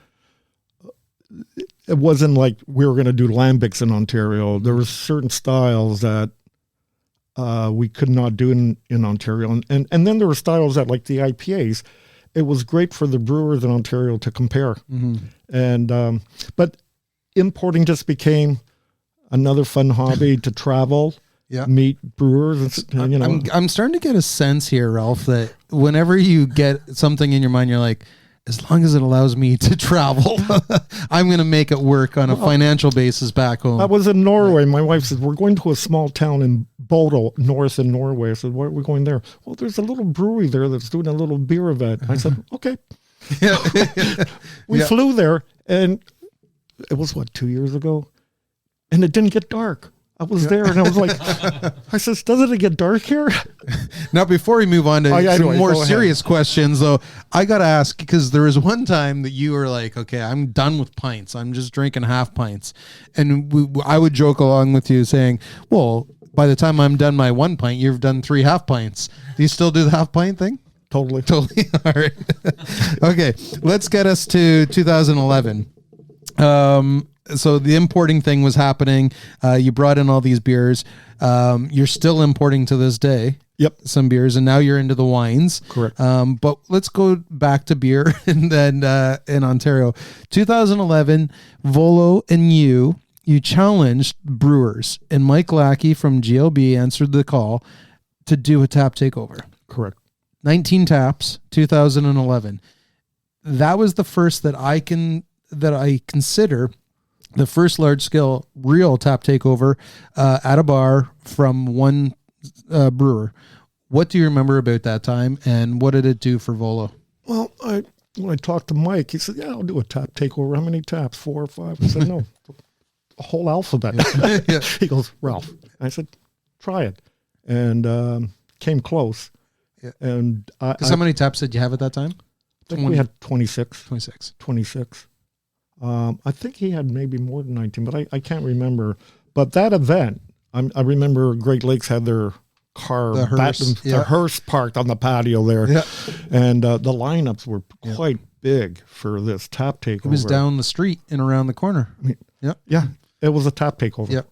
it wasn't like we were going to do lambics in Ontario. There were certain styles that we could not do in Ontario. And then there were styles that, like the IPAs, it was great for the brewers in Ontario to compare. Mm-hmm. And but importing just became another fun hobby to travel meet brewers. And, I'm starting to get a sense here, Ralph, that whenever you get something in your mind, you're like, as long as it allows me to travel, I'm going to make it work on a financial basis back home. I was in Norway. My wife said, we're going to a small town in Bodø, north in Norway. I said, why are we going there? Well, there's a little brewery there that's doing a little beer event. I said, okay. We flew there, and it was, 2 years ago? And it didn't get dark. I was there, and I was like, I says, doesn't it get dark here? Now, before we move on to some more serious questions, though, I got to ask, because there was one time that you were like, okay, I'm done with pints. I'm just drinking half pints. And I would joke along with you saying, well, by the time I'm done my 1 pint, you've done 3 half pints. Do you still do the half pint thing? Totally. All right. Okay, let's get us to 2011. So the importing thing was happening. You brought in all these beers. You're still importing to this day. Yep. Some beers, and now you're into the wines. Correct. But let's go back to beer and then in Ontario. 2011, Volo and you challenged brewers, and Mike Lackey from GLB answered the call to do a tap takeover. Correct. 19 taps, 2011. That was the first that I consider the first large-scale real tap takeover at a bar from one brewer. What do you remember about that time, and what did it do for Volo? Well, when I talked to Mike, he said, yeah, I'll do a tap takeover. How many taps? 4 or 5? I said, no, a whole alphabet. Yeah. He goes, Ralph. I said, try it. And came close. Yeah. And how many taps did you have at that time? I think we had 26. 26. I think he had maybe more than 19, but I can't remember. But that event, I remember Great Lakes had their car, the hearse parked on the patio there. Yeah. And the lineups were quite big for this tap takeover. It was down the street and around the corner. Yeah, it was a tap takeover. Yep.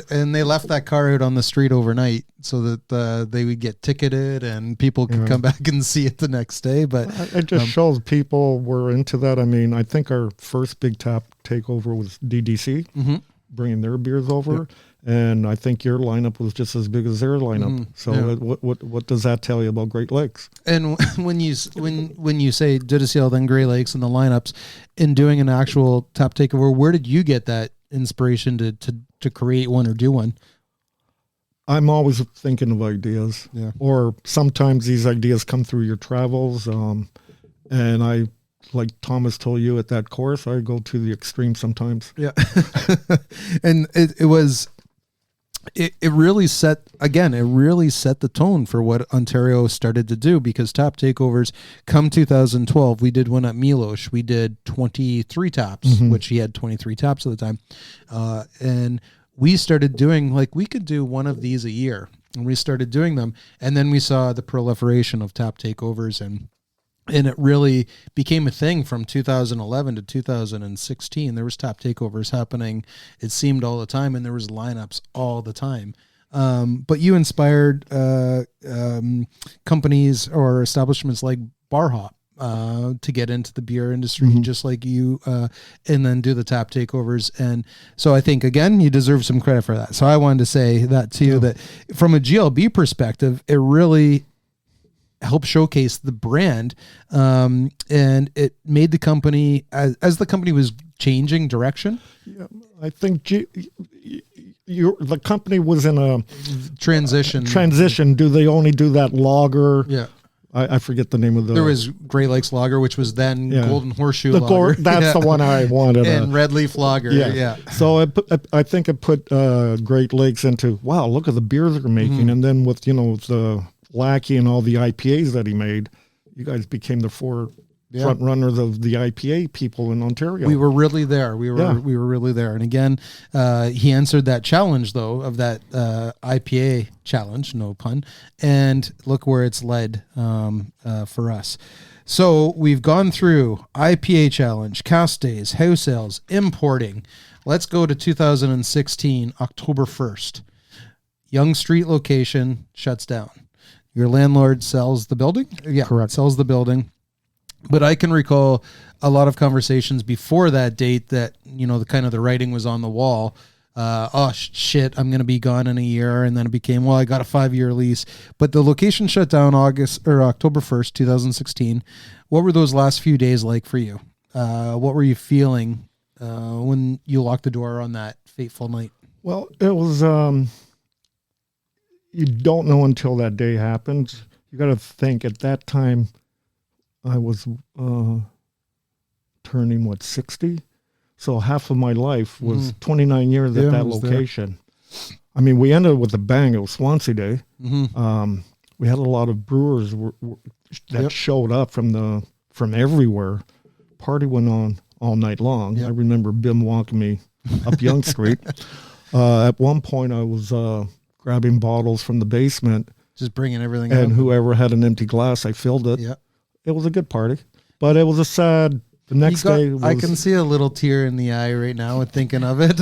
And they left that car out on the street overnight so that they would get ticketed and people could come back and see it the next day. But it just shows people were into that. I mean, I think our first big tap takeover was DDC, bringing their beers over. Yep. And I think your lineup was just as big as their lineup. So what does that tell you about Great Lakes? And when you say Didicil, then Great Lakes and the lineups, in doing an actual tap takeover, where did you get that inspiration to create one or do one? I'm always thinking of ideas, or sometimes these ideas come through your travels. And I, like Thomas told you at that course, I go to the extreme sometimes. Yeah. And it really set the tone for what Ontario started to do, because tap takeovers come 2012. We did one at Milos. We did 23 taps, which he had 23 taps at the time. And we started doing, we could do one of these a year, and we started doing them. And then we saw the proliferation of tap takeovers, and it really became a thing from 2011 to 2016. There was tap takeovers happening, it seemed, all the time, and there was lineups all the time. But you inspired companies or establishments like Bar Hop to get into the beer industry, just like you, and then do the tap takeovers. And so I think, again, you deserve some credit for that. So I wanted to say that to you, that from a GLB perspective, it really help showcase the brand, and it made the company, as the company was changing direction. Yeah, I think the company was in a transition. Do they only do that lager? Yeah. I forget the name of the... There was Great Lakes Lager, which was then Golden Horseshoe Lager. That's the one I wanted. And Red Leaf Lager, yeah. So I think it put Great Lakes into, wow, look at the beers they're making. And then with, the Lackey and all the IPAs that he made, you guys became the front runners of the IPA people in Ontario. We were really there. We were really there. And again, he answered that challenge, though, of that IPA challenge, no pun. And look where it's led for us. So we've gone through IPA challenge, Cask Days, house sales, importing. Let's go to 2016, October 1st. Yonge Street location shuts down. Your landlord sells the building? Yeah, correct. Sells the building. But I can recall a lot of conversations before that date that, the kind of the writing was on the wall. shit, I'm going to be gone in a year. And then it became, well, I got a 5-year lease. But the location shut down October 1st, 2016. What were those last few days like for you? What were you feeling when you locked the door on that fateful night? Well, it was, you don't know until that day happens. You got to think at that time I was turning, 60? So half of my life was 29 years at that location. There. I mean, we ended with a bang. It was Swansea Day. Mm-hmm. We had a lot of brewers that showed up from everywhere. Party went on all night long. Yep. I remember Bim walking me up Yonge Street. At one point, I was grabbing bottles from the basement. Just bringing everything and up. Whoever had an empty glass, I filled it. Yeah. It was a good party. But it was a sad... The next day was, I can see a little tear in the eye right now thinking of it.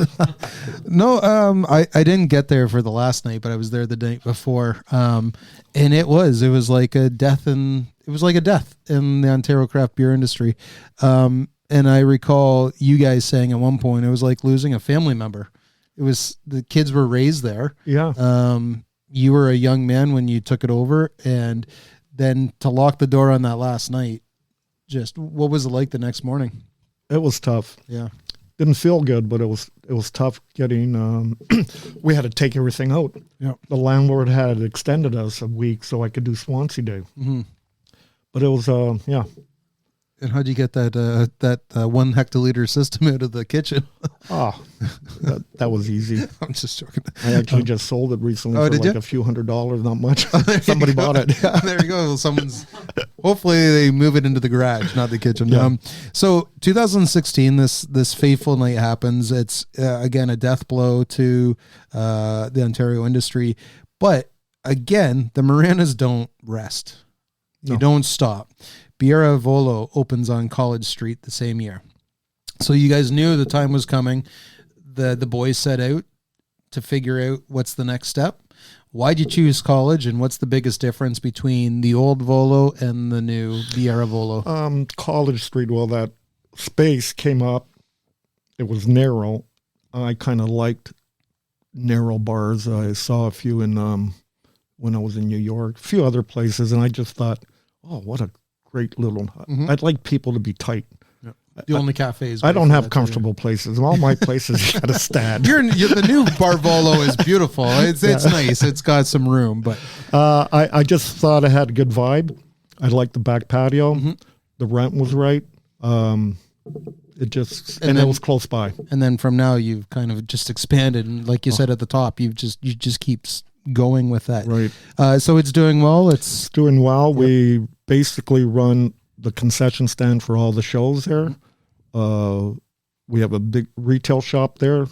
No, I didn't get there for the last night, but I was there the night before. And it was like a death in the Ontario craft beer industry. And I recall you guys saying at one point, it was like losing a family member. It was, the kids were raised there. Yeah. You were a young man when you took it over, and then to lock the door on that last night, just what was it like the next morning? It was tough. Yeah. Didn't feel good, but it was tough getting, we had to take everything out. Yeah. The landlord had extended us a week so I could do Swansea Day. Mm-hmm. But it was, yeah. And how'd you get that 1 hectoliter system out of the kitchen? That was easy. I'm just joking. I actually just sold it recently for like a few $100s, not much. Somebody bought it. There you go. Hopefully they move it into the garage, not the kitchen. Yeah. So 2016, this fateful night happens. It's again a death blow to the Ontario industry, but again, the Moranas don't rest. No. You don't stop. Birreria Volo opens on College Street the same year. So you guys knew the time was coming. The boys set out to figure out what's the next step. Why'd you choose college, and what's the biggest difference between the old Volo and the new Birreria Volo? College Street, well, that space came up. It was narrow. I kind of liked narrow bars. I saw a few in when I was in New York, a few other places, and I just thought, oh, what a great little... Mm-hmm. I'd like people to be tight. Yep. The only cafes. I don't have comfortable places. All my places got a stand. You're the new Bar Volo is beautiful. It's nice. It's got some room, but I just thought I had a good vibe. I liked the back patio. Mm-hmm. The rent was right. It was close by. And then from now you've kind of just expanded, and like you said at the top, you just keep going with that. Right. So it's doing well. It's doing well. Yep. We basically run the concession stand for all the shows there. We have a big retail shop there,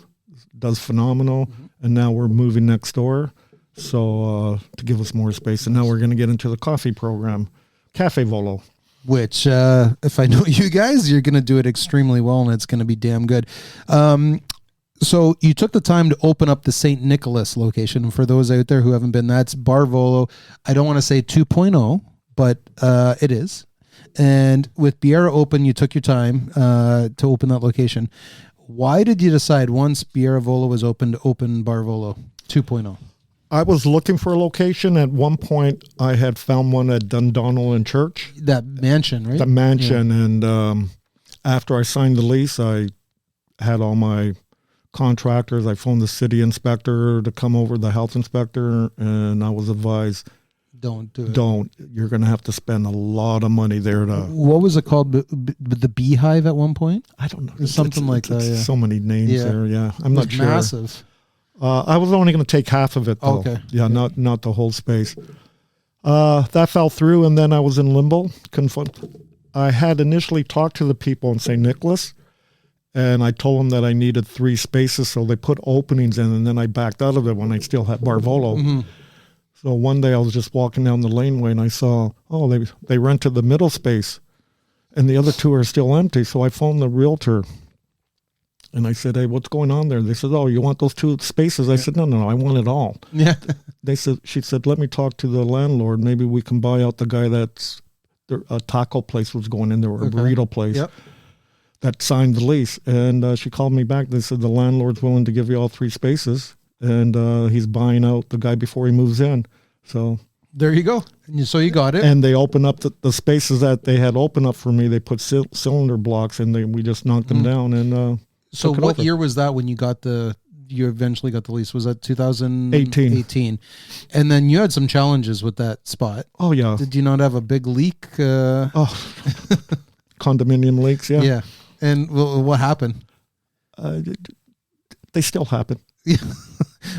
does phenomenal, and now we're moving next door, so to give us more space. And now we're going to get into the coffee program, Café Volo. Which, if I know you guys, you're going to do it extremely well, and it's going to be damn good. So you took the time to open up the St. Nicholas location. And for those out there who haven't been, that's Bar Volo. I don't want to say 2.0, but it is. And with Birreria open, you took your time to open that location. Why did you decide once Birreria Volo was open to open Bar Volo 2.0? I was looking for a location. At one point, I had found one at Dundonald and Church. That mansion, right? The mansion. Yeah. And after I signed the lease, I had all my contractors. I phoned the city inspector to come over, the health inspector, and I was advised, don't do it. Don't. You're going to have to spend a lot of money there to... What was it called? The Beehive at one point? I don't know. There's something like that, yeah. So many names there, yeah. I'm not sure. Massive. I was only going to take half of it, though. Okay. Yeah, not the whole space. That fell through, and then I was in limbo. I had initially talked to the people in St. Nicholas, and I told them that I needed 3 spaces, so they put openings in, and then I backed out of it when I still had Bar Volo. Mm-hmm. So one day I was just walking down the laneway, and I saw, they rented the middle space, and the other 2 are still empty. So I phoned the realtor, and I said, hey, what's going on there? They said, oh, you want those 2 spaces? I said, no, I want it all. Yeah. She said, let me talk to the landlord. Maybe we can buy out the guy a taco place was going in there, or a burrito place. Yep. that signed the lease. And she called me back. They said the landlord's willing to give you all 3 spaces, and he's buying out the guy before he moves in. So there you go. So you got it. And they opened up the spaces that they had opened up for me. They put cylinder blocks, and we just knocked them down. And so what year was that when you eventually got the lease? Was that 2018? And then you had some challenges with that spot. Oh, yeah. Did you not have a big leak? Condominium leaks, yeah. Yeah. And what happened? They still happen. Yeah.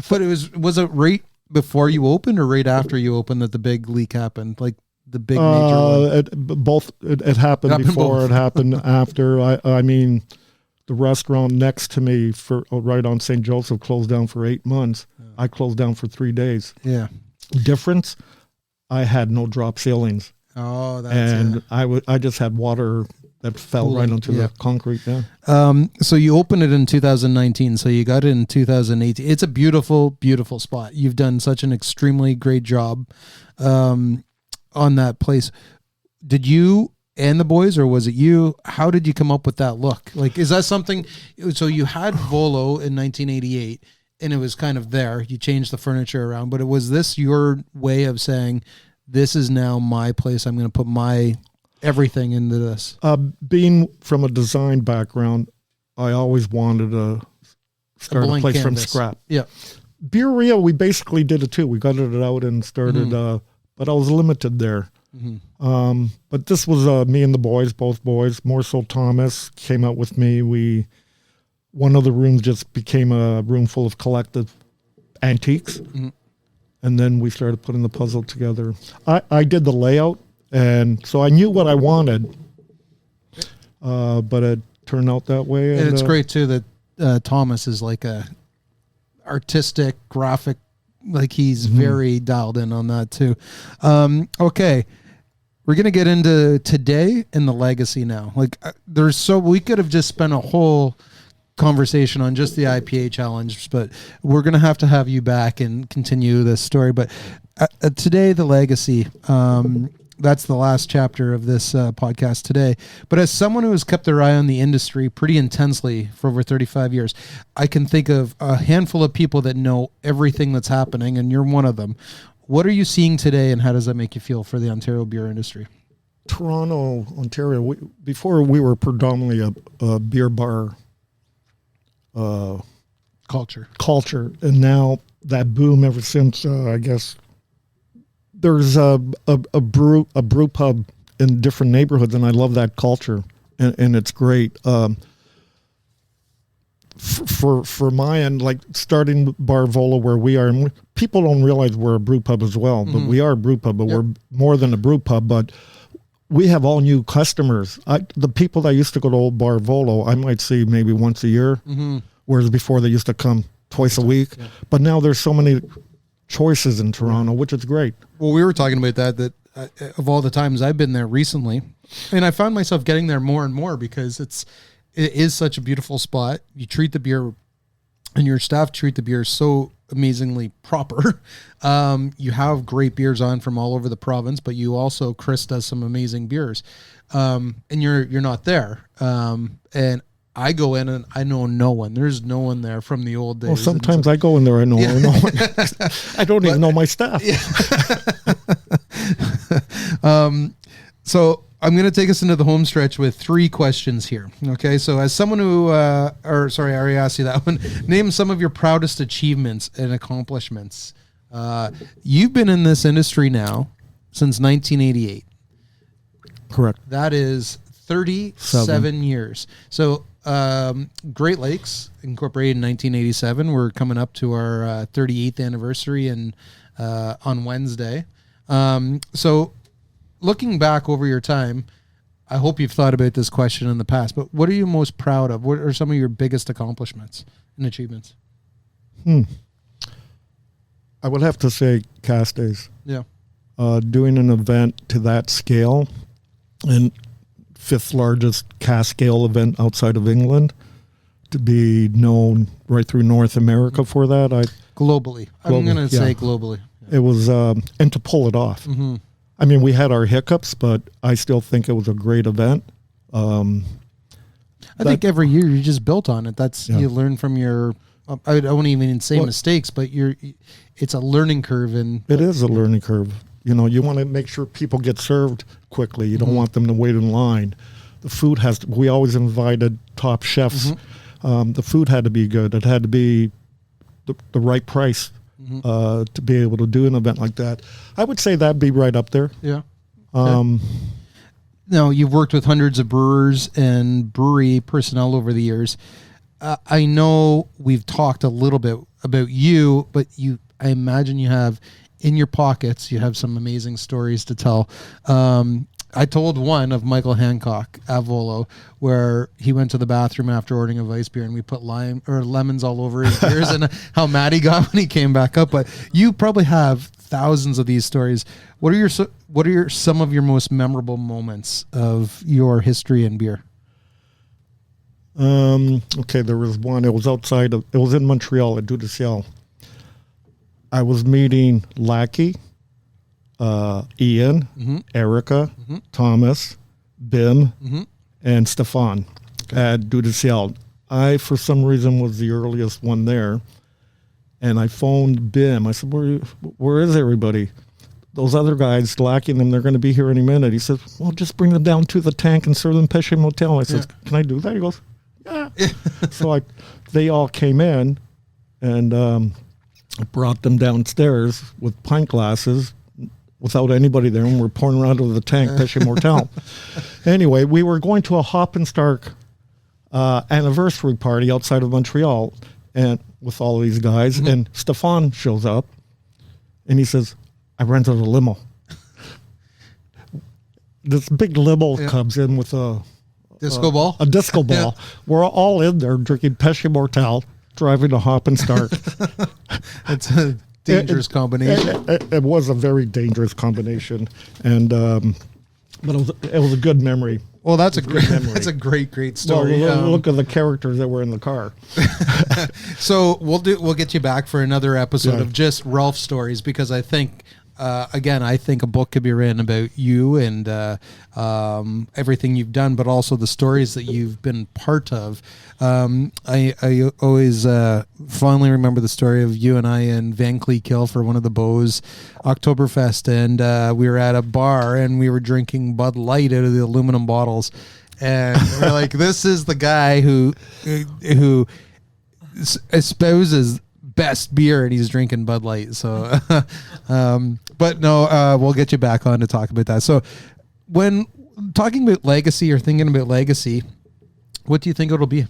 But was it right before you opened or right after you opened that the big leak happened? Like the big major one? It happened before, both. It happened after. I mean, the restaurant next to me right on St. Joseph closed down for 8 months. I closed down for 3 days. Yeah. Difference? I had no drop ceilings. Oh, that's and it. I just had water that fell right onto the concrete. Yeah. So you opened it in 2019. So you got it in 2018. It's a beautiful, beautiful spot. You've done such an extremely great job on that place. Did you and the boys, or was it you? How did you come up with that look? Like, is that something? So you had Volo in 1988, and it was kind of there. You changed the furniture around, but was this your way of saying, this is now my place, I'm going to put my everything into this? Being from a design background, I always wanted to start a place from scratch. Yeah. Birreria, we basically did it too. We gutted it out and started, but I was limited there. Mm-hmm. But this was me and the boys, both boys. More so Thomas came out with me. One of the rooms just became a room full of collected antiques. Mm-hmm. And then we started putting the puzzle together. I did the layout, and so I knew what I wanted, but it turned out that way. And it's great, too, that Thomas is like a artistic, graphic, like he's very dialed in on that, too. Okay, we're going to get into today and the legacy now. Like, we could have just spent a whole conversation on just the IPA challenge, but we're going to have you back and continue this story. But today, the legacy, that's the last chapter of this podcast today. But as someone who has kept their eye on the industry pretty intensely for over 35 years, I can think of a handful of people that know everything that's happening, and you're one of them. What are you seeing today, and how does that make you feel for the Ontario beer industry? Toronto, Ontario, before we were predominantly a beer bar culture, and now that boom ever since I guess there's a brew pub in different neighborhoods, and I love that culture, and it's great. For my end, like starting Bar Volo where we are, and people don't realize we're a brew pub as well, but we are a brew pub, but we're more than a brew pub. But we have all new customers. The people that used to go to old Bar Volo, I might see maybe once a year, whereas before they used to come twice a week. Yeah. But now there's so many choices in Toronto, which is great. Well, we were talking about that of all the times I've been there recently, and I found myself getting there more and more because it is such a beautiful spot. You treat the beer, and your staff treat the beer so amazingly proper. You have great beers on from all over the province, but you also, Chris does some amazing beers, and you're not there. And I go in and I know no one. There's no one there from the old days. Well, sometimes I go in there and I know no one. I don't even know my staff. Yeah. So I'm going to take us into the home stretch with 3 questions here. Okay, so as someone who, I already asked you that one. Name some of your proudest achievements and accomplishments. You've been in this industry now since 1988. Correct. That is 37 years. So Great Lakes incorporated in 1987. We're coming up to our 38th anniversary on Wednesday. So looking back over your time, I hope you've thought about this question in the past, but what are you most proud of? What are some of your biggest accomplishments and achievements? I would have to say Cask Days. Yeah. Doing an event to that scale, and 5th largest cask scale event outside of England, to be known right through North America for that. Globally. I'm going to say globally. Yeah. It was, and to pull it off. Mm-hmm. I mean, we had our hiccups, but I still think it was a great event. I I think every year you just built on it. You learn from your. I don't even say mistakes, but it's a learning curve, and it is a learning curve. You know, you want to make sure people get served quickly. You don't want them to wait in line. The food we always invited top chefs. The food had to be good. It had to be the right price to be able to do an event like that. I would say that'd be right up there. Yeah. Now, you've worked with hundreds of brewers and brewery personnel over the years. I know we've talked a little bit about you, but I imagine you have in your pockets, you have some amazing stories to tell. I told one of Michael Hancock at Volo, where he went to the bathroom after ordering a Weiss beer and we put lemons all over his beers and how mad he got when he came back up. But you probably have thousands of these stories. What are some of your most memorable moments of your history in beer? Okay, there was one. It was in Montreal at Dudiciel. I was meeting Lackey, Ian, Erica, Thomas, Bim, and Stefan at Dudiciel. I, for some reason, was the earliest one there. And I phoned Bim. I said, where is everybody? Those other guys, Lackey and them, they're going to be here any minute. He says, well, just bring them down to the tank and serve them Peche Motel. I said, can I do that? He goes, yeah. So they all came in, and I brought them downstairs with pint glasses without anybody there, and we're pouring around to the tank, Peche Mortel. Anyway, we were going to a Hop and Stark anniversary party outside of Montreal, and with all these guys, and Stefan shows up, and he says, I rented a limo. This big limo comes in with a disco ball. A disco ball. We're all in there drinking Peche Mortel, driving to Hop and Stark. It's a dangerous combination. It was a very dangerous combination, and but it was a good memory. Well, that's a great story. Well, look at the characters that were in the car. So we'll get you back for another episode of just Ralph stories, because I think. I think a book could be written about you and everything you've done, but also the stories that you've been part of. I always fondly remember the story of you and I in Van Cleek Hill for one of the Beau's Oktoberfest, and we were at a bar and we were drinking Bud Light out of the aluminum bottles, and we're like, this is the guy who espouses best beer, and he's drinking Bud Light. So, but no, we'll get you back on to talk about that. So, when talking about legacy or thinking about legacy, what do you think it'll be?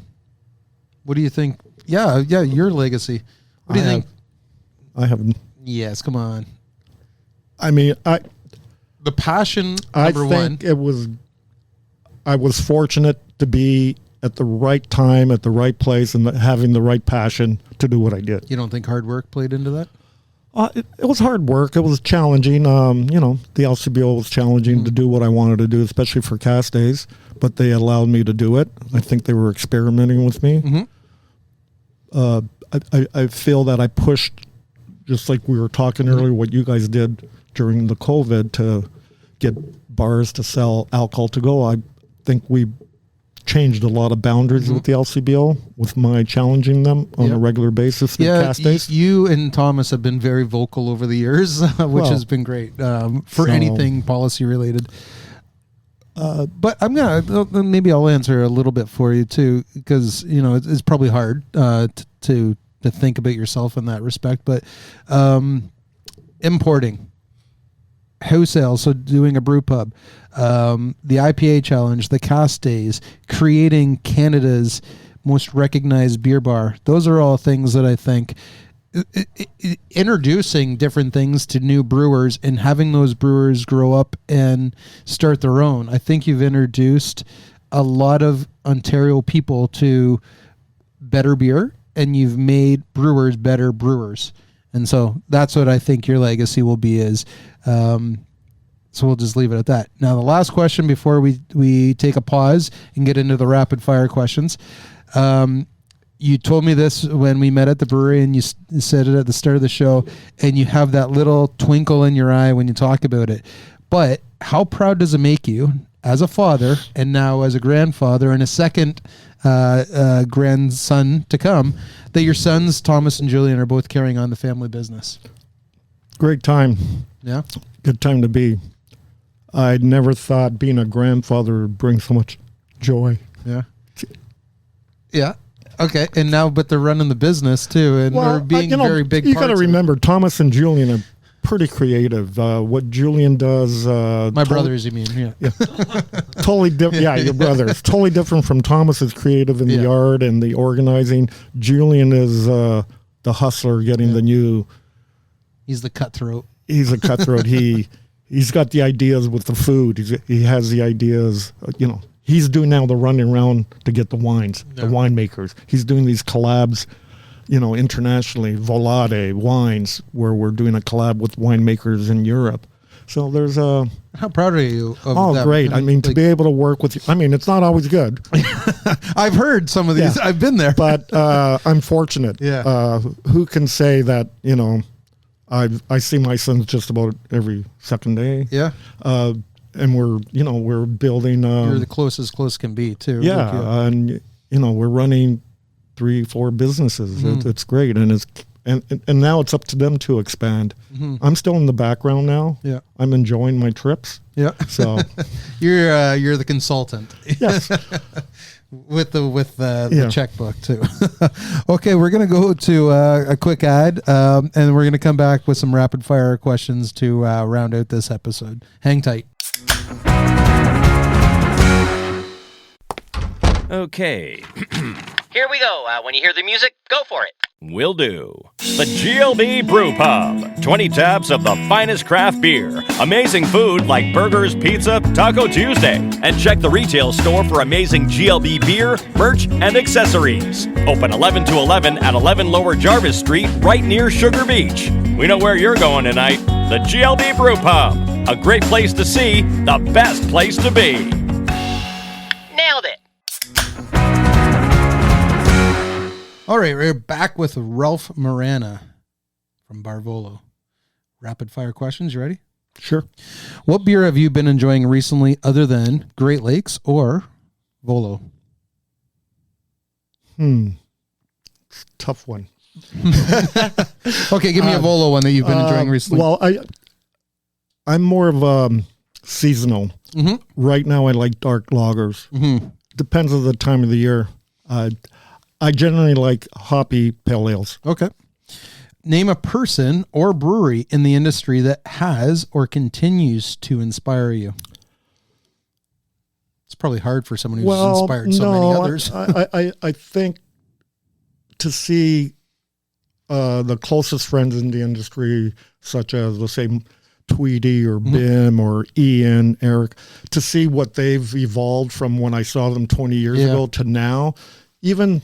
What do you think? Yeah, your legacy. What do you think? I haven't. Yes, come on. I mean, the passion. Number one. I was fortunate to be at the right time, at the right place, and having the right passion to do what I did. You don't think hard work played into that? It was hard work. It was challenging. The LCBO was challenging to do what I wanted to do, especially for Cask Days, but they allowed me to do it. I think they were experimenting with me. I feel that I pushed, just like we were talking earlier, what you guys did during the COVID to get bars to sell alcohol to go. I think we changed a lot of boundaries with the LCBO with my challenging them on a regular basis. Cask Days. You and Thomas have been very vocal over the years, which has been great for anything policy related. But maybe I'll answer a little bit for you too, because it's probably hard to think about yourself in that respect. But importing, house sales, so doing a brew pub, the IPA challenge, the Cask Days, creating Canada's most recognized beer bar. Those are all things that I think introducing different things to new brewers and having those brewers grow up and start their own. I think you've introduced a lot of Ontario people to better beer, and you've made brewers better brewers. And so that's what I think your legacy will be is, so we'll just leave it at that. Now, the last question before we take a pause and get into the rapid fire questions. You told me this when we met at the brewery, and you said it at the start of the show, and you have that little twinkle in your eye when you talk about it. But how proud does it make you as a father and now as a grandfather and a second grandson to come, that your sons, Thomas and Julian, are both carrying on the family business. Great time. Yeah. Good time to be. I never thought being a grandfather would bring so much joy. Yeah. Yeah. Okay. And now, but they're running the business too, and they're being very big. You got to remember, Thomas and Julian are pretty creative. What Julian does, my brothers, you mean? Yeah. Totally different. Yeah, your brothers. Totally different from Thomas is creative in the yard and the organizing. Julian is the hustler, getting the new. He's the cutthroat. He's a cutthroat. He's got the ideas with the food. He has the ideas. He's doing now the running around to get the wines, the winemakers. He's doing these collabs, internationally, Volade wines, where we're doing a collab with winemakers in Europe. So there's a. How proud are you of that? Oh, great. I mean, to be able to work with you. I mean, it's not always good. I've heard some of these. Yeah. I've been there. But I'm fortunate. Yeah. Who can say that, I see my sons just about every second day. Yeah. And we're building. You're the closest close can be, too. Yeah. And, we're running 3-4 businesses. It's great. And now it's up to them to expand. I'm still in the background now. Yeah. I'm enjoying my trips. Yeah. So you're the consultant. Yes. with the checkbook too. Okay, we're gonna go to a quick ad, and we're gonna come back with some rapid fire questions to round out this episode. Hang tight. Okay. Here we go. When you hear the music, go for it. Will do. The GLB Brew Pub. 20 taps of the finest craft beer. Amazing food like burgers, pizza, Taco Tuesday. And check the retail store for amazing GLB beer, merch, and accessories. Open 11 to 11 at 11 Lower Jarvis Street, right near Sugar Beach. We know where you're going tonight. The GLB Brew Pub. A great place to see, the best place to be. Nailed it. All right, we're back with Ralph Morana from Bar Volo. Rapid fire questions. You ready? Sure. What beer have you been enjoying recently other than Great Lakes or Volo? Tough one. Okay, give me a Volo one that you've been enjoying recently. Well, I'm more of seasonal. Right now, I like dark lagers. Depends on the time of the year. I generally like hoppy pale ales. Okay. Name a person or brewery in the industry that has or continues to inspire you. It's probably hard for someone who's inspired so many others. I think to see the closest friends in the industry, such as, let's say, Tweedy or Bim or Ian, Eric, to see what they've evolved from when I saw them 20 years ago to now. Even,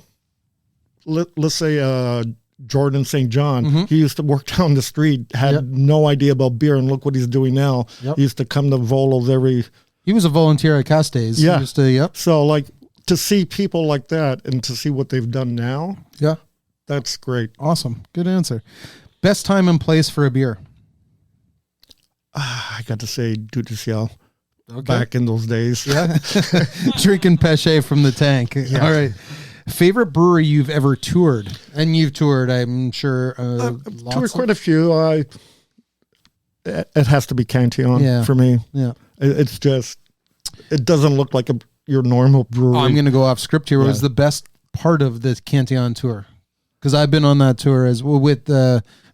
let's say, Jordan St. John, he used to work down the street, had no idea about beer, and look what he's doing now. He used to come to Volos He was a volunteer at Cask Days. Yeah. He used to, So, like, to see people like that and to see what they've done now, that's great. Awesome. Good answer. Best time and place for a beer? I got to say Dudiciel. Back in those days. Yeah. Drinking Pechet from the tank. Yeah. All right. Favorite brewery you've ever toured? And you've toured, I'm sure. Toured quite a few. It has to be Cantillon for me. Yeah. It's just, it doesn't look like your normal brewery. I'm going to go off script here. What was the best part of the Cantillon tour? Because I've been on that tour as well with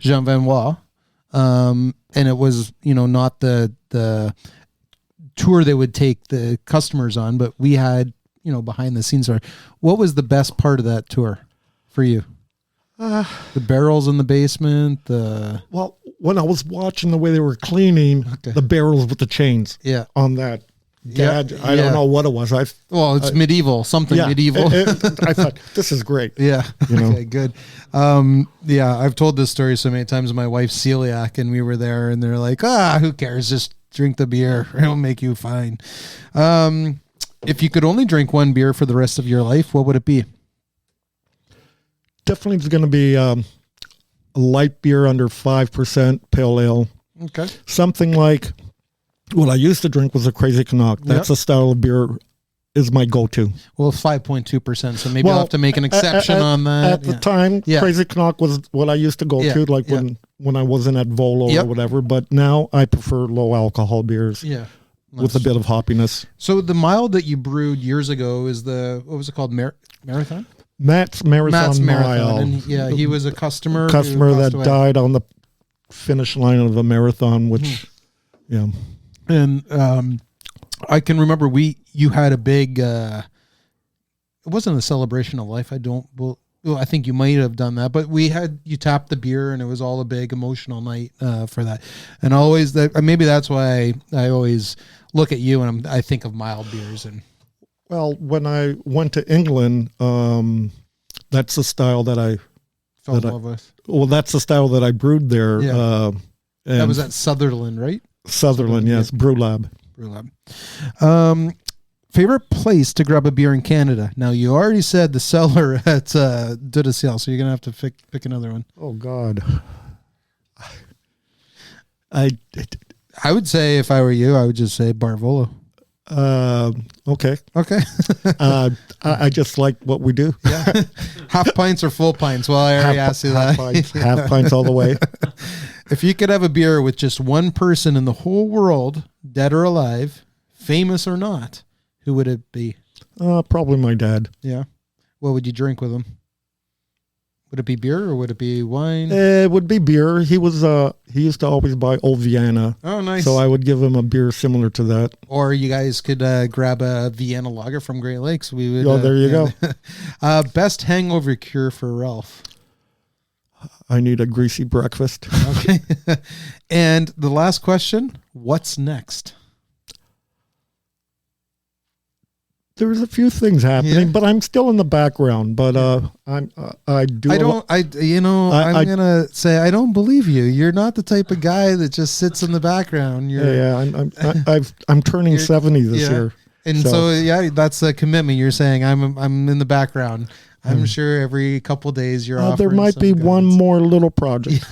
Jean Vanois. And it was, not the tour they would take the customers on, but we had, behind the scenes. What was the best part of that tour for you? The barrels in the basement. Well, when I was watching the way they were cleaning the barrels with the chains. On that. I don't know what it was. It's medieval, medieval. I thought, this is great. Yeah. Okay, good. I've told this story so many times. My wife's celiac, and we were there, and they're like, who cares? Just drink the beer. It'll make you fine. If you could only drink one beer for the rest of your life, what would it be? Definitely it's going to be a light beer under 5% pale ale. Okay. Something like what I used to drink was a Crazy Canuck. That's a style of beer is my go-to. Well, 5.2%, so maybe I'll have to make an exception on that. At the time, Crazy Canuck was what I used to go to, like when I wasn't at Volo or whatever. But now I prefer low alcohol beers. Yeah. With a bit of hoppiness. So the mild that you brewed years ago is what was it called? Marathon? Matt's Marathon. And he was a customer that died on the finish line of a marathon, which, And I can remember you had a big, it wasn't a celebration of life. I think you might have done that, but you tapped the beer and it was all a big emotional night for that. And always maybe that's why I always look at you and I think of mild beers. And well, when I went to England, that's the style that I fell in love with. Well, that's the style that I brewed there. Yeah. That was at Sutherland, right? Sutherland, yes. Brew Lab. Favorite place to grab a beer in Canada? Now, you already said the cellar at De La Salle, so you're going to have to pick another one. Oh, God. I would say, if I were you, I would just say Bar Volo. Okay. I just like what we do. Yeah. Half pints or full pints? Well, I already asked you that. Half pints all the way. If you could have a beer with just one person in the whole world, dead or alive, famous or not, who would it be? Probably my dad. Yeah. What would you drink with him? Would it be beer or would it be wine? It would be beer. He used to always buy Old Vienna. Oh, nice. So I would give him a beer similar to that. Or you guys could grab a Vienna lager from Great Lakes. We would. Oh, there you go. Best hangover cure for Ralph. I need a greasy breakfast. Okay. And the last question, what's next? There's a few things happening, but I'm still in the background. But I'm gonna say I don't believe you. You're not the type of guy that just sits in the background. I'm turning 70 this year, and so that's a commitment. You're saying I'm in the background. I'm sure every couple of days you're off. There might be one more little project.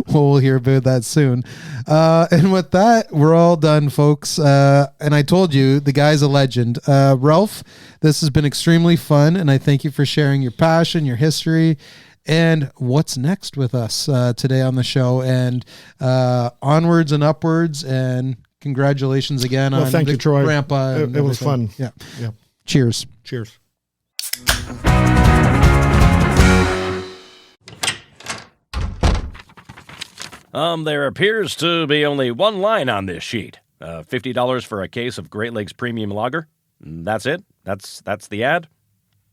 Well, we'll hear about that soon. And with that, we're all done, folks. And I told you, the guy's a legend. Ralph, this has been extremely fun, and I thank you for sharing your passion, your history, and what's next with us today on the show. And onwards and upwards, and congratulations again on thank you, Troy. Grandpa. It was fun. Yeah. Cheers. Cheers. There appears to be only one line on this sheet. $50 for a case of Great Lakes Premium Lager. That's it? That's the ad?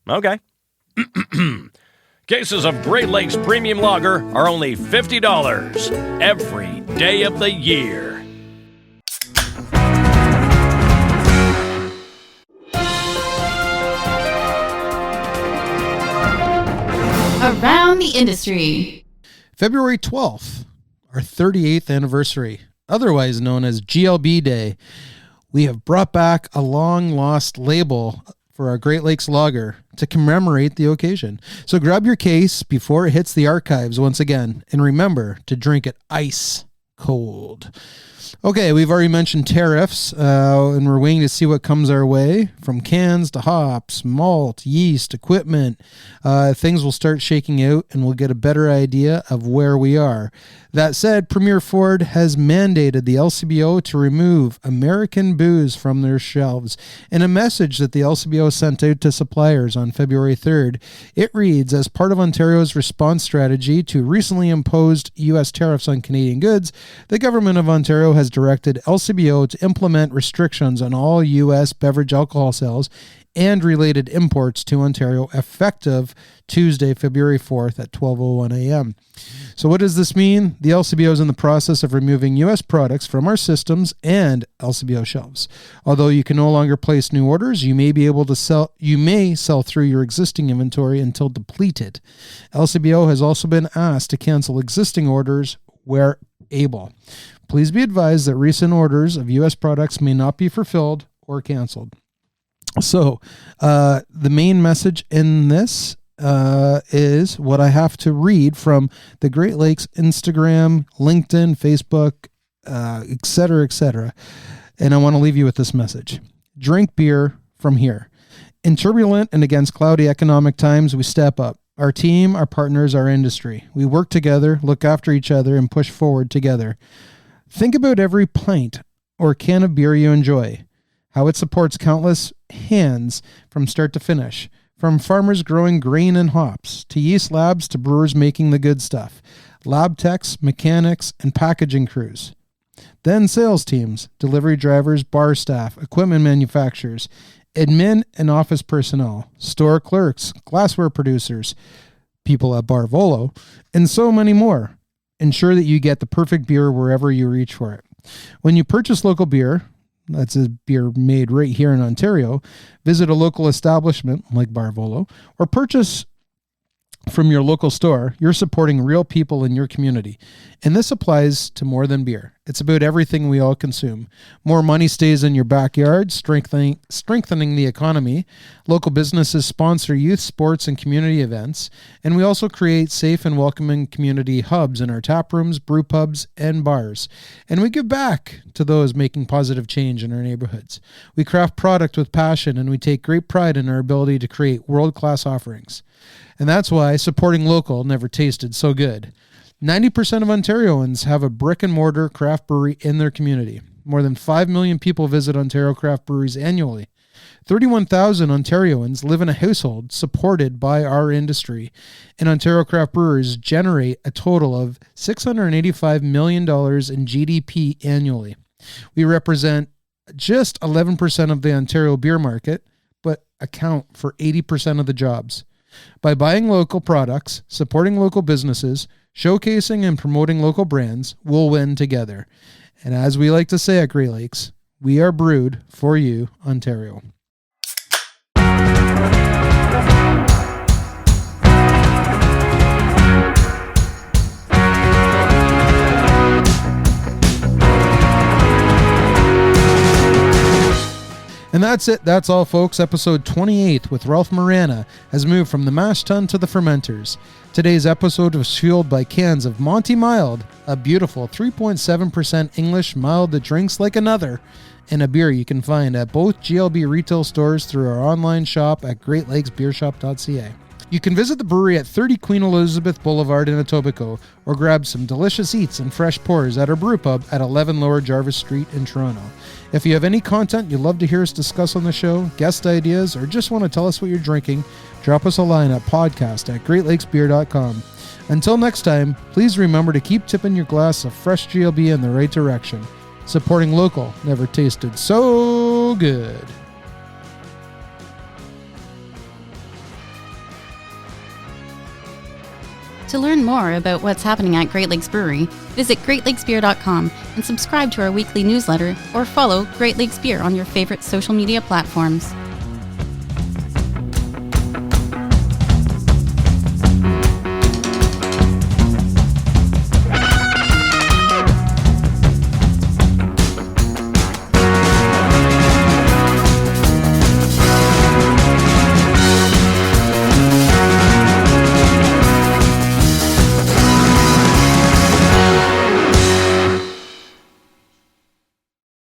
Okay. Cases of Great Lakes Premium Lager are only $50 every day of the year. Around the industry. February 12th, our 38th anniversary, otherwise known as GLB Day. We have brought back a long-lost label for our Great Lakes Lager to commemorate the occasion. So grab your case before it hits the archives once again, and remember to drink it ice cold. Okay, we've already mentioned tariffs, and we're waiting to see what comes our way. From cans to hops, malt, yeast, equipment, things will start shaking out, and we'll get a better idea of where we are. That said, Premier Ford has mandated the LCBO to remove American booze from their shelves. In a message that the LCBO sent out to suppliers on February 3rd, it reads, as part of Ontario's response strategy to recently imposed U.S. tariffs on Canadian goods, the government of Ontario has directed LCBO to implement restrictions on all U.S. beverage alcohol sales and related imports to Ontario effective Tuesday, February 4th at 12:01 a.m. So what does this mean? The LCBO is in the process of removing U.S. products from our systems and LCBO shelves. Although you can no longer place new orders, you may sell through your existing inventory until depleted. LCBO has also been asked to cancel existing orders where able. Please be advised that recent orders of U.S. products may not be fulfilled or canceled. So the main message in this is what I have to read from the Great Lakes Instagram, LinkedIn, Facebook, et cetera, et cetera. And I want to leave you with this message. Drink beer from here. In turbulent and against cloudy economic times, we step up. Our team, our partners, our industry. We work together, look after each other, and push forward together. Think about every pint or can of beer you enjoy, how it supports countless hands from start to finish, from farmers growing grain and hops, to yeast labs, to brewers making the good stuff, lab techs, mechanics, and packaging crews. Then sales teams, delivery drivers, bar staff, equipment manufacturers, admin and office personnel, store clerks, glassware producers, people at Bar Volo, and so many more. Ensure that you get the perfect beer wherever you reach for it. When you purchase local beer, that's a beer made right here in Ontario, visit a local establishment like Bar Volo, or purchase from your local store, you're supporting real people in your community. And this applies to more than beer. It's about everything we all consume. More money stays in your backyard, strengthening the economy. Local businesses sponsor youth sports and community events. And we also create safe and welcoming community hubs in our tap rooms, brew pubs, and bars. And we give back to those making positive change in our neighborhoods. We craft product with passion, and we take great pride in our ability to create world-class offerings. And that's why supporting local never tasted so good. 90% of Ontarians have a brick-and-mortar craft brewery in their community. More than 5 million people visit Ontario craft breweries annually. 31,000 Ontarians live in a household supported by our industry. And Ontario craft brewers generate a total of $685 million in GDP annually. We represent just 11% of the Ontario beer market, but account for 80% of the jobs. By buying local products, supporting local businesses, showcasing and promoting local brands, we'll win together. And as we like to say at Great Lakes, we are brewed for you, Ontario. And that's it. That's all, folks. Episode 28 with Ralph Morana has moved from the mash tun to the fermenters. Today's episode was fueled by cans of Monty Mild, a beautiful 3.7% English mild that drinks like another, and a beer you can find at both GLB retail stores through our online shop at greatlakesbeershop.ca. You can visit the brewery at 30 Queen Elizabeth Boulevard in Etobicoke, or grab some delicious eats and fresh pours at our brew pub at 11 Lower Jarvis Street in Toronto. If you have any content you'd love to hear us discuss on the show, guest ideas, or just want to tell us what you're drinking, drop us a line at podcast@greatlakesbeer.com. Until next time, please remember to keep tipping your glass of fresh GLB in the right direction. Supporting local never tasted so good. To learn more about what's happening at Great Lakes Brewery, visit greatlakesbeer.com and subscribe to our weekly newsletter or follow Great Lakes Beer on your favorite social media platforms.